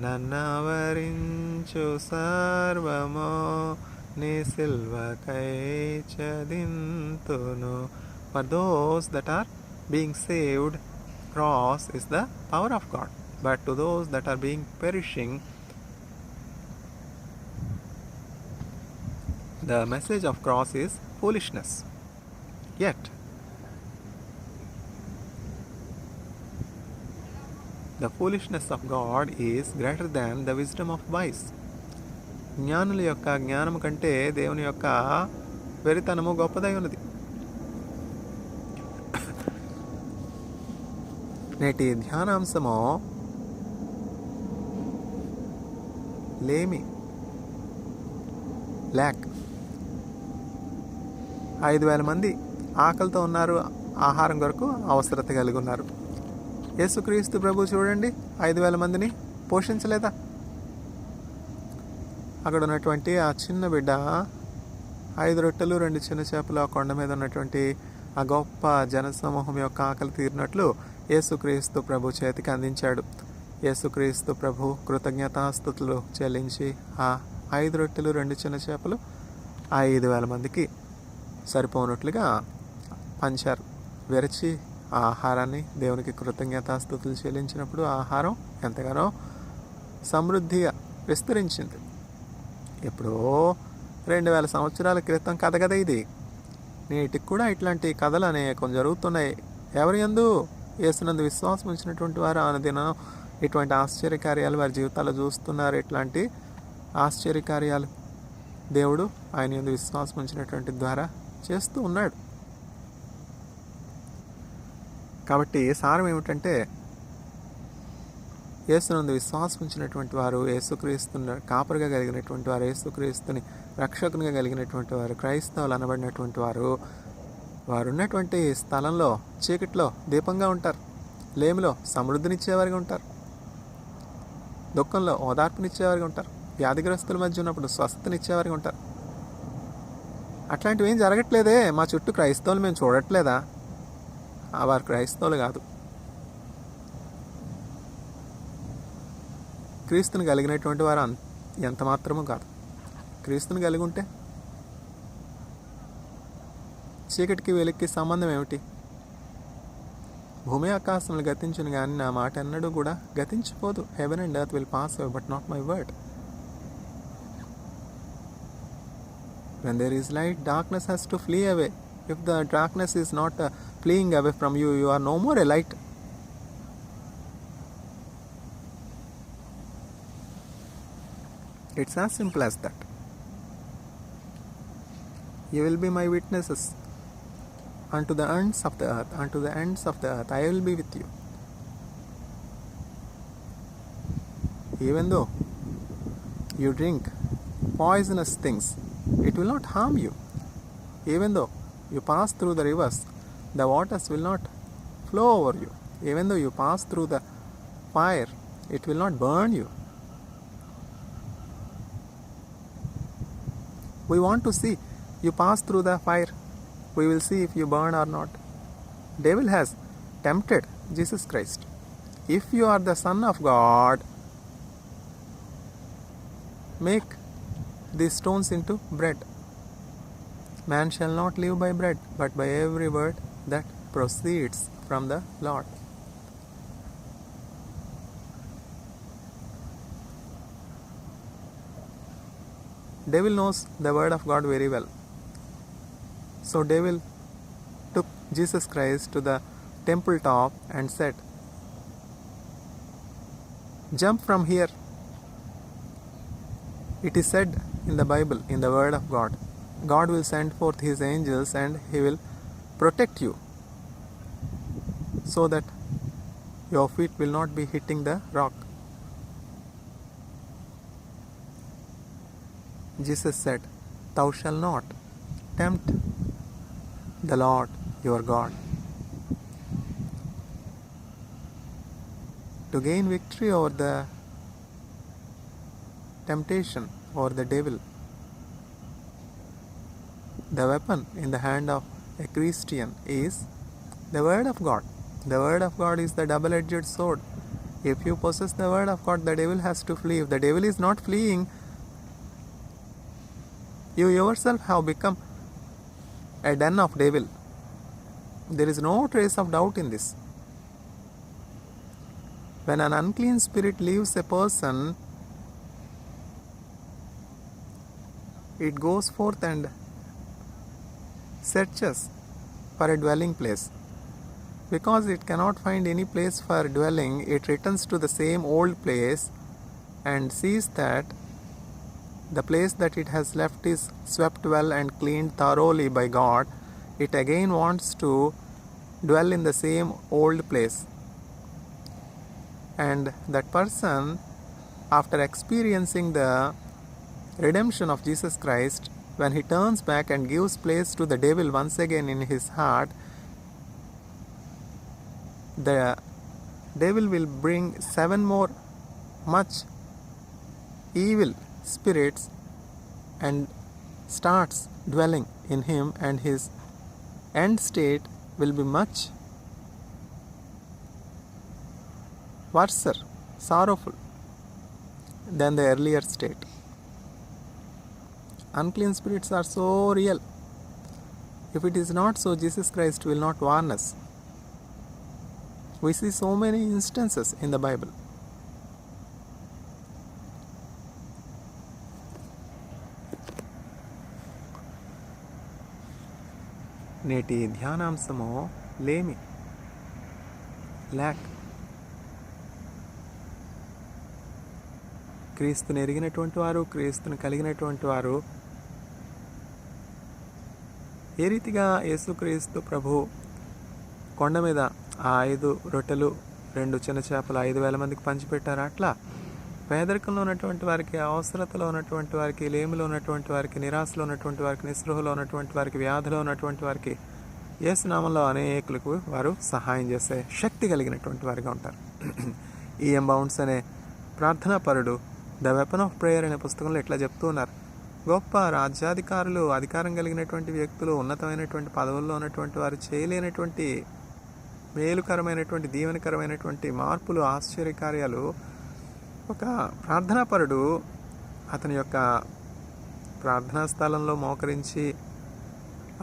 నన్నవరించు సర్వము నీ సిల్వకై త్యజింతును. For those that are being saved, cross is the power of God. But to those that are being perishing, the message of cross is foolishness. Yet the foolishness of God is greater than the wisdom of wise. జ్ఞానుల యొక్క జ్ఞానము కంటే దేవుని యొక్క వెరితనము గొప్పదై ఉన్నది. నేటి ధ్యానాంశము లేమి, ల్యాక్. 5,000 మంది ఆకలితో ఉన్నారు, ఆహారం కొరకు అవసరత కలిగి ఉన్నారు. యేసుక్రీస్తు ప్రభు చూడండి, 5,000 మందిని పోషించలేదా? అక్కడ ఉన్నటువంటి ఆ చిన్న బిడ్డ 5 రొట్టెలు 2 చిన్న చేపలు ఆ కొండ మీద ఉన్నటువంటి ఆ గొప్ప జనసమూహం యొక్క ఆకలి తీరినట్లు యేసుక్రీస్తు ప్రభు చేతికి అందించాడు. యేసుక్రీస్తు ప్రభు కృతజ్ఞతాస్తుతులు చెల్లించి ఆ 5 రొట్టెలు 2 చిన్న చేపలు 5,000 మందికి సరిపోనట్లుగా పంచారు. విరచి ఆ ఆహారాన్ని దేవునికి కృతజ్ఞతాస్తుతులు చెల్లించినప్పుడు ఆహారం ఎంతగానో సమృద్ధిగా విస్తరించింది. ఎప్పుడో 2,000 సంవత్సరాల క్రితం కథ కదా ఇది. నేటికి కూడా ఇట్లాంటి కథలు అనేకం జరుగుతున్నాయి. ఎవరి యందు యేసునందు విశ్వాసం ఉంచినటువంటి వారు అనుదినం ఇటువంటి ఆశ్చర్యకార్యాలు వారి జీవితాల్లో చూస్తున్నారు. ఇట్లాంటి ఆశ్చర్యకార్యాలు దేవుడు ఆయన యందు విశ్వాసం ఉంచినటువంటి ద్వారా చేస్తూ ఉన్నాడు. కాబట్టి సారం ఏమిటంటే, యేసునందు విశ్వాసం ఉంచినటువంటి వారు, యేసుక్రీస్తుని కాపరిగా కలిగినటువంటి వారు, యేసుక్రీస్తుని రక్షకునిగా కలిగినటువంటి వారు, క్రైస్తవులు అనబడినటువంటి వారు, వారు ఉన్నటువంటి స్థలంలో చీకటిలో దీపంగా ఉంటారు. లేమిలో సమృద్ధినిచ్చేవారిగా ఉంటారు. దుఃఖంలో ఓదార్పునిచ్చేవారిగా ఉంటారు. వ్యాధిగ్రస్తుల మధ్య ఉన్నప్పుడు స్వస్థతనిచ్చేవారిగా ఉంటారు. అట్లాంటివి ఏం జరగట్లేదే, మా చుట్టూ క్రైస్తవులు మేము చూడట్లేదా? వారు క్రైస్తవులు కాదు. క్రీస్తుని కలిగినటువంటి వారు ఎంత మాత్రమూ కాదు. క్రీస్తుని కలిగి ఉంటే చీకటికి వెలుగుకి సంబంధం ఏమిటి? భూమి ఆకాశములు గతించును కానీ నా మాట ఎన్నడూ కూడా గతించిపోదు. Heaven and earth will pass away but not my word. When there is light, darkness has to flee away. If the darkness is not fleeing away from you, you are no more a light. It's as simple as that. You will be my witnesses unto the ends of the earth. Unto the ends of the earth, I will be with you. Even though you drink poisonous things, it will not harm you. Even though you pass through the rivers, the waters will not flow over you. Even though you pass through the fire, it will not burn you. We want to see you pass through the fire. We will see if you burn or not. Devil has tempted Jesus Christ. If you are the Son of God, make these stones into bread. Man shall not live by bread, but by every word that proceeds from the Lord. Devil knows the word of God very well. So devil took Jesus Christ to the temple top and said, "Jump from here." It is said in the Bible, in the word of God, God will send forth his angels and he will protect you so that your feet will not be hitting the rock. Jesus said, "Thou shalt not tempt the Lord your God." To gain victory over the temptation or the devil, the weapon in the hand of a Christian is the Word of God. The Word of God is the double-edged sword. If you possess the Word of God, the devil has to flee. If the devil is not fleeing, you yourself have become a den of devil. There is no trace of doubt in this. When an unclean spirit leaves a person, it goes forth and searches for a dwelling place. Because it cannot find any place for dwelling, it returns to the same old place and sees that the place that it has left is swept well and cleaned thoroughly by God. It again wants to dwell in the same old place. And that person, after experiencing the redemption of Jesus Christ, when he turns back and gives place to the devil once again in his heart, the devil will bring 7 more much evil spirits and starts dwelling in him, and his end state will be much worse, sorrowful than the earlier state. Unclean spirits are so real. If it is not so, Jesus Christ will not warn us. We see so many instances in the Bible. నేటి ధ్యానాంశము లేమి, ల్యాక్. క్రీస్తుని ఎరిగినటువంటి వారు, క్రీస్తుని కలిగినటువంటి వారు ఏ రీతిగా యేసుక్రీస్తు ప్రభు కొండ మీద ఆ 5 రొట్టెలు 2 చిన్న చేపలు 5,000 మందికి పంచిపెట్టారు, అట్లా పేదరికంలో ఉన్నటువంటి వారికి, అవసరతలో ఉన్నటువంటి వారికి, లేమిలో ఉన్నటువంటి వారికి, నిరాశలో ఉన్నటువంటి వారికి, నిస్పృహలో ఉన్నటువంటి వారికి, వ్యాధిలో ఉన్నటువంటి వారికి యేసు నామంలో అనేకులకు వారు సహాయం చేసే శక్తి కలిగినటువంటి వారిగా ఉంటారు. ఈఎం బౌండ్స్ అనే ప్రార్థనాపరుడు ద వెపన్ ఆఫ్ ప్రేయర్ అనే పుస్తకంలో ఇట్లా చెప్తూ ఉన్నారు. గొప్ప రాజ్యాధికారులు, అధికారం కలిగినటువంటి వ్యక్తులు, ఉన్నతమైనటువంటి పదవుల్లో ఉన్నటువంటి వారు చేయలేనటువంటి మేలుకరమైనటువంటి, దీవెనకరమైనటువంటి మార్పులు, ఆశ్చర్యకార్యాలు ఒక ప్రార్థనాపరుడు అతని యొక్క ప్రార్థనా స్థలంలో మోకరించి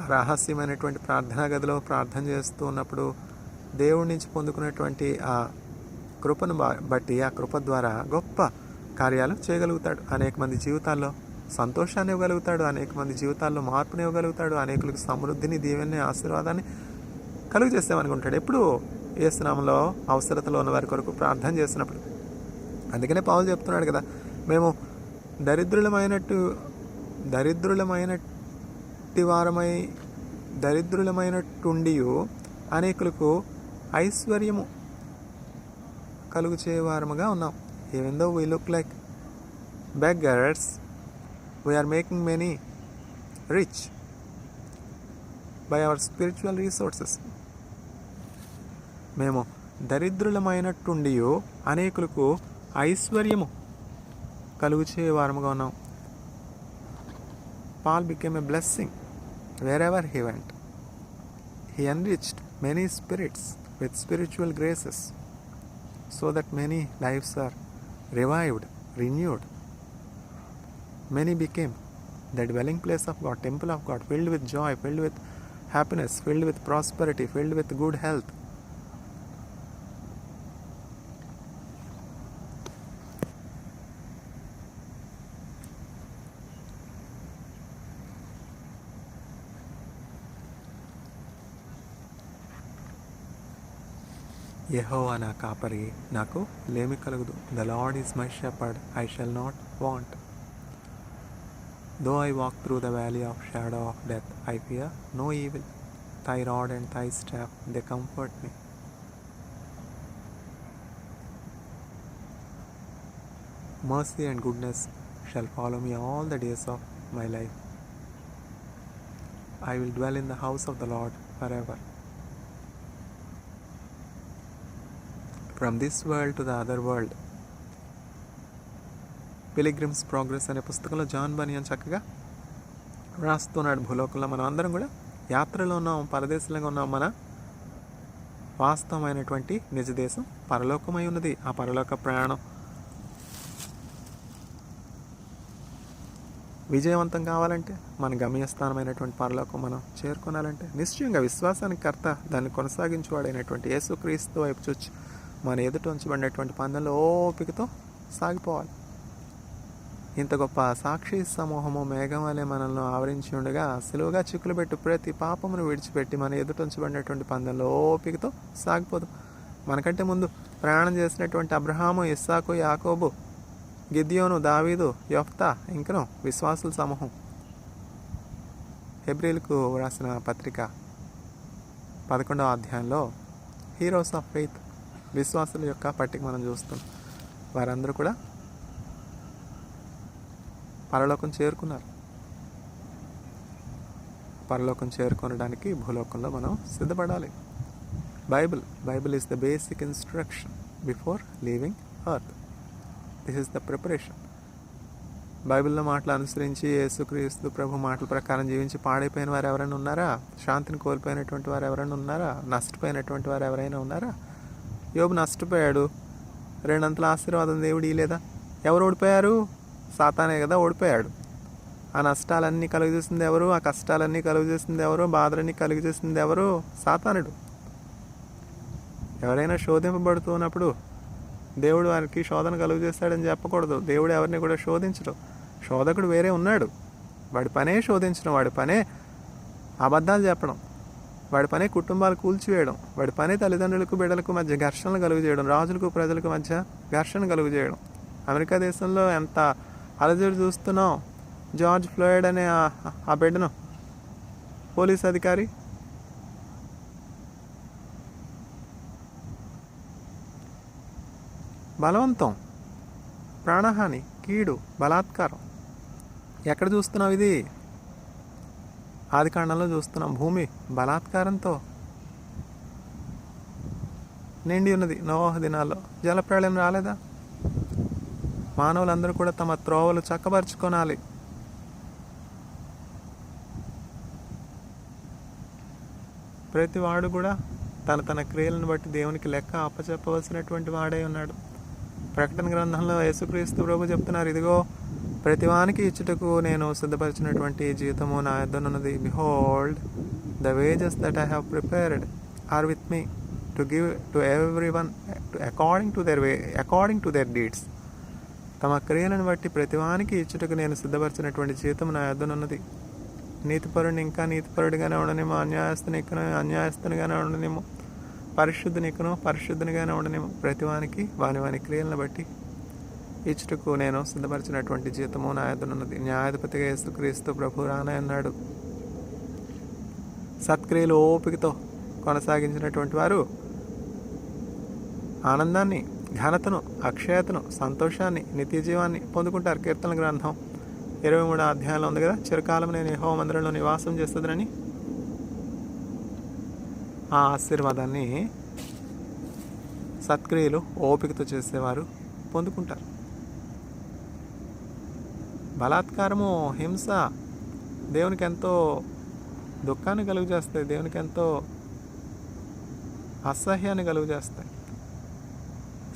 ఆ రహస్యమైనటువంటి ప్రార్థనా గదిలో ప్రార్థన చేస్తూ ఉన్నప్పుడు దేవుడి నుంచి పొందుకున్నటువంటి ఆ కృపను బట్టి, ఆ కృప ద్వారా గొప్ప కార్యాలు చేయగలుగుతాడు. అనేక మంది జీవితాల్లో సంతోషాన్ని ఇవ్వగలుగుతాడు, అనేక మంది జీవితాల్లో మార్పుని ఇవ్వగలుగుతాడు, అనేకులకు సమృద్ధిని, దీవెన్ని, ఆశీర్వాదాన్ని కలుగు చేస్తామనుకుంటాడు. ఎప్పుడు యేసు నామములో అవసరతలో ఉన్న వారి కొరకు ప్రార్థన చేసినప్పుడు. అందుకనే పౌలు చెప్తున్నాడు కదా, మేము దరిద్రులమైనట్టుండియు అనేకులకు ఐశ్వర్యము కలుగు చేయవారముగా ఉన్నాం. Even though we look like beggars, we are making many rich by our spiritual resources. మేము దరిద్రులమైనట్టుండియు అనేకులకు ఐశ్వర్యము కలుగు చేయవారముగా ఉన్నాం. Paul became a blessing wherever he went. He enriched many spirits with spiritual graces so that many lives are revived, renewed. Many became the dwelling place of God, temple of God, filled with joy, filled with happiness, filled with prosperity, filled with good health. యెహోవా నా కాపరి, నాకు లేమి కలుగుదు. The Lord is my shepherd, I shall not want. Though I walk through the valley of shadow of death, I fear no evil. Thy rod and thy staff, they comfort me. Mercy and goodness shall follow me all the days of my life. I will dwell in the house of the Lord forever. From this world to the other world. Pilgrims progress అనే పుస్తకంలో John బనియన్ చక్కగా రాస్తున్నాడు. భూలోకంలో మనం అందరం కూడా యాత్రలో ఉన్నాం, పరదేశంలో ఉన్నాం. మన వాస్తవమైనటువంటి నిజ దేశం పరలోకమై ఉన్నది. ఆ పరలోక ప్రయాణం విజయవంతం కావాలంటే, మన గమ్యస్థానమైనటువంటి పరలోకం మనం చేరుకోవాలంటే నిశ్చయంగా విశ్వాసానికి కర్త, దాన్ని కొనసాగించేవాడైనటువంటి యేసుక్రీస్తు వైపు చూచి మన ఎదుట ఉంచబడినటువంటి పందెంలో ఓపికతో సాగిపోవాలి. ఇంత గొప్ప సాక్షి సమూహము మేఘం వలె మనల్ని ఆవరించి ఉండగా సులువుగా చిక్కులు పెట్టి ప్రతి పాపమును విడిచిపెట్టి మన ఎదుట ఉంచబడినటువంటి పందెంలో ఓపికతో సాగిపోదు. మనకంటే ముందు ప్రయాణం చేసినటువంటి అబ్రహాము, ఇస్సాకు, యాకోబు, గిద్యోను, దావీదు, యొఫ్తా, ఇంకను విశ్వాసుల సమూహం. హెబ్రీలకు రాసిన పత్రిక 11వ అధ్యాయంలో హీరోస్ ఆఫ్ ఫెయిత్, విశ్వాసుల యొక్క పట్టిక మనం చూస్తున్నాం. వారందరూ కూడా పరలోకం చేరుకున్నారు. పరలోకం చేరుకోవడానికి భూలోకంలో మనం సిద్ధపడాలి. Bible is the basic instruction before leaving earth. This is the preparation. బైబిల్లో మాటలు అనుసరించి యేసుక్రీస్తు ప్రభు మాటల ప్రకారం జీవించి పాడైపోయిన వారు ఎవరైనా ఉన్నారా? శాంతిని కోల్పోయినటువంటి వారు ఎవరైనా ఉన్నారా? నష్టపోయినటువంటి వారు ఎవరైనా ఉన్నారా? యోబు నష్టపోయాడు, 2 అంతల ఆశీర్వాదం దేవుడు ఇయ్యలేదా? ఎవరు ఓడిపోయారు? సాతానే కదా ఓడిపోయాడు. ఆ నష్టాలన్నీ కలుగజేసింది ఎవరు? ఆ కష్టాలన్నీ కలుగజేసింది ఎవరు? బాధలన్నీ కలుగజేసింది ఎవరు? సాతానుడు. ఎవరైనా శోధింపబడుతున్నప్పుడు దేవుడు వారికి శోధన కలుగజేస్తాడని చెప్పకూడదు. దేవుడు ఎవరిని కూడా శోధించడు. శోధకుడు వేరే ఉన్నాడు. వాడి పనే శోధించడం, వాడి పనే అబద్ధాలు చెప్పడం, వాడి పనే కుటుంబాలు కూల్చివేయడం, వాడి పనే తల్లిదండ్రులకు బిడ్డలకు మధ్య ఘర్షణలు కలుగజేయడం, రాజులకు ప్రజలకు మధ్య ఘర్షణ కలుగజేయడం. అమెరికా దేశంలో ఎంత అలజడి చూస్తున్నాం. జార్జ్ ఫ్లాయిడ్ అనే ఆ బిడ్డను పోలీస్ అధికారి బలవంతం, ప్రాణహాని, కీడు, బలాత్కారం. ఎక్కడ చూస్తున్నాం? ఇది ఆదికాండంలో చూస్తున్నాం. భూమి బలాత్కారంతో నిండి ఉన్నది. నోవహు దినాల్లో జలప్రళయం రాలేదా? మానవులందరూ కూడా తమ త్రోవలు చక్కబరుచుకోనాలి. ప్రతివాడు కూడా తన క్రియలను బట్టి దేవునికి లెక్క అప్పచెప్పవలసినటువంటి వాడై ఉన్నాడు. ప్రకటన గ్రంథంలో యేసుక్రీస్తు ప్రభు చెప్తున్నారు, ఇదిగో ప్రతివానికి ఇచ్చుటకు నేను సిద్ధపరిచినటువంటి జీతము నా యొద్దనున్నది. Behold the wages that I have prepared are with me to give to everyone according to their deeds. తమ క్రియలను బట్టి ప్రతివానికి ఇచ్చుటకు నేను సిద్ధపరిచినటువంటి జీతం నా యొద్దనున్నది. నీతిపరుడిని ఇంకా నీతిపరుడిగానే ఉండనేమో, అన్యాయస్తుని ఇకను అన్యాయస్తునిగానే ఉండనేమో, పరిశుద్ధుని ఇకను పరిశుద్ధునిగానే ఉండనేమో. ప్రతివానికి వాని క్రియలను బట్టి ఇచ్చుటకు నేను సిద్ధపరిచినటువంటి జీతము నా యొద్దనున్నది. న్యాయాధిపతిగా యేసుక్రీస్తు ప్రభు రానన్నాడు. సత్క్రియలు ఓపికతో కొనసాగించినటువంటి వారు ఆనందాన్ని, ఘనతను, అక్షయతను, సంతోషాన్ని, నిత్య జీవాన్ని పొందుకుంటారు. కీర్తన గ్రంథం 23వ అధ్యాయంలో ఉంది కదా, చిరకాలం నేను యెహోవా మందిరంలో నివాసం చేస్తుందని. ఆ ఆశీర్వాదాన్ని సత్క్రియలు ఓపికతో చేసేవారు పొందుకుంటారు. బలాత్కారము, హింస దేవునికి ఎంతో దుఃఖాన్ని కలుగజేస్తాయి, దేవునికి ఎంతో అసహ్యాన్ని కలుగజేస్తాయి.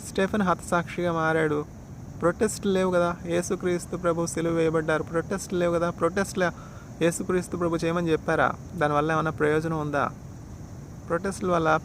స్టెఫెన్ హతసాక్షిగా మారాడు. ప్రొటెస్ట్లు లేవు కదా, యేసుక్రీస్తు ప్రభు సిలువ వేయబడ్డారు. ప్రొటెస్ట్లు లేవు కదా, ప్రొటెస్ట్ల యేసుక్రీస్తు ప్రభు చేయమని చెప్పారా? దానివల్ల ఏమైనా ప్రయోజనం ఉందా? ప్రొటెస్టుల వల్ల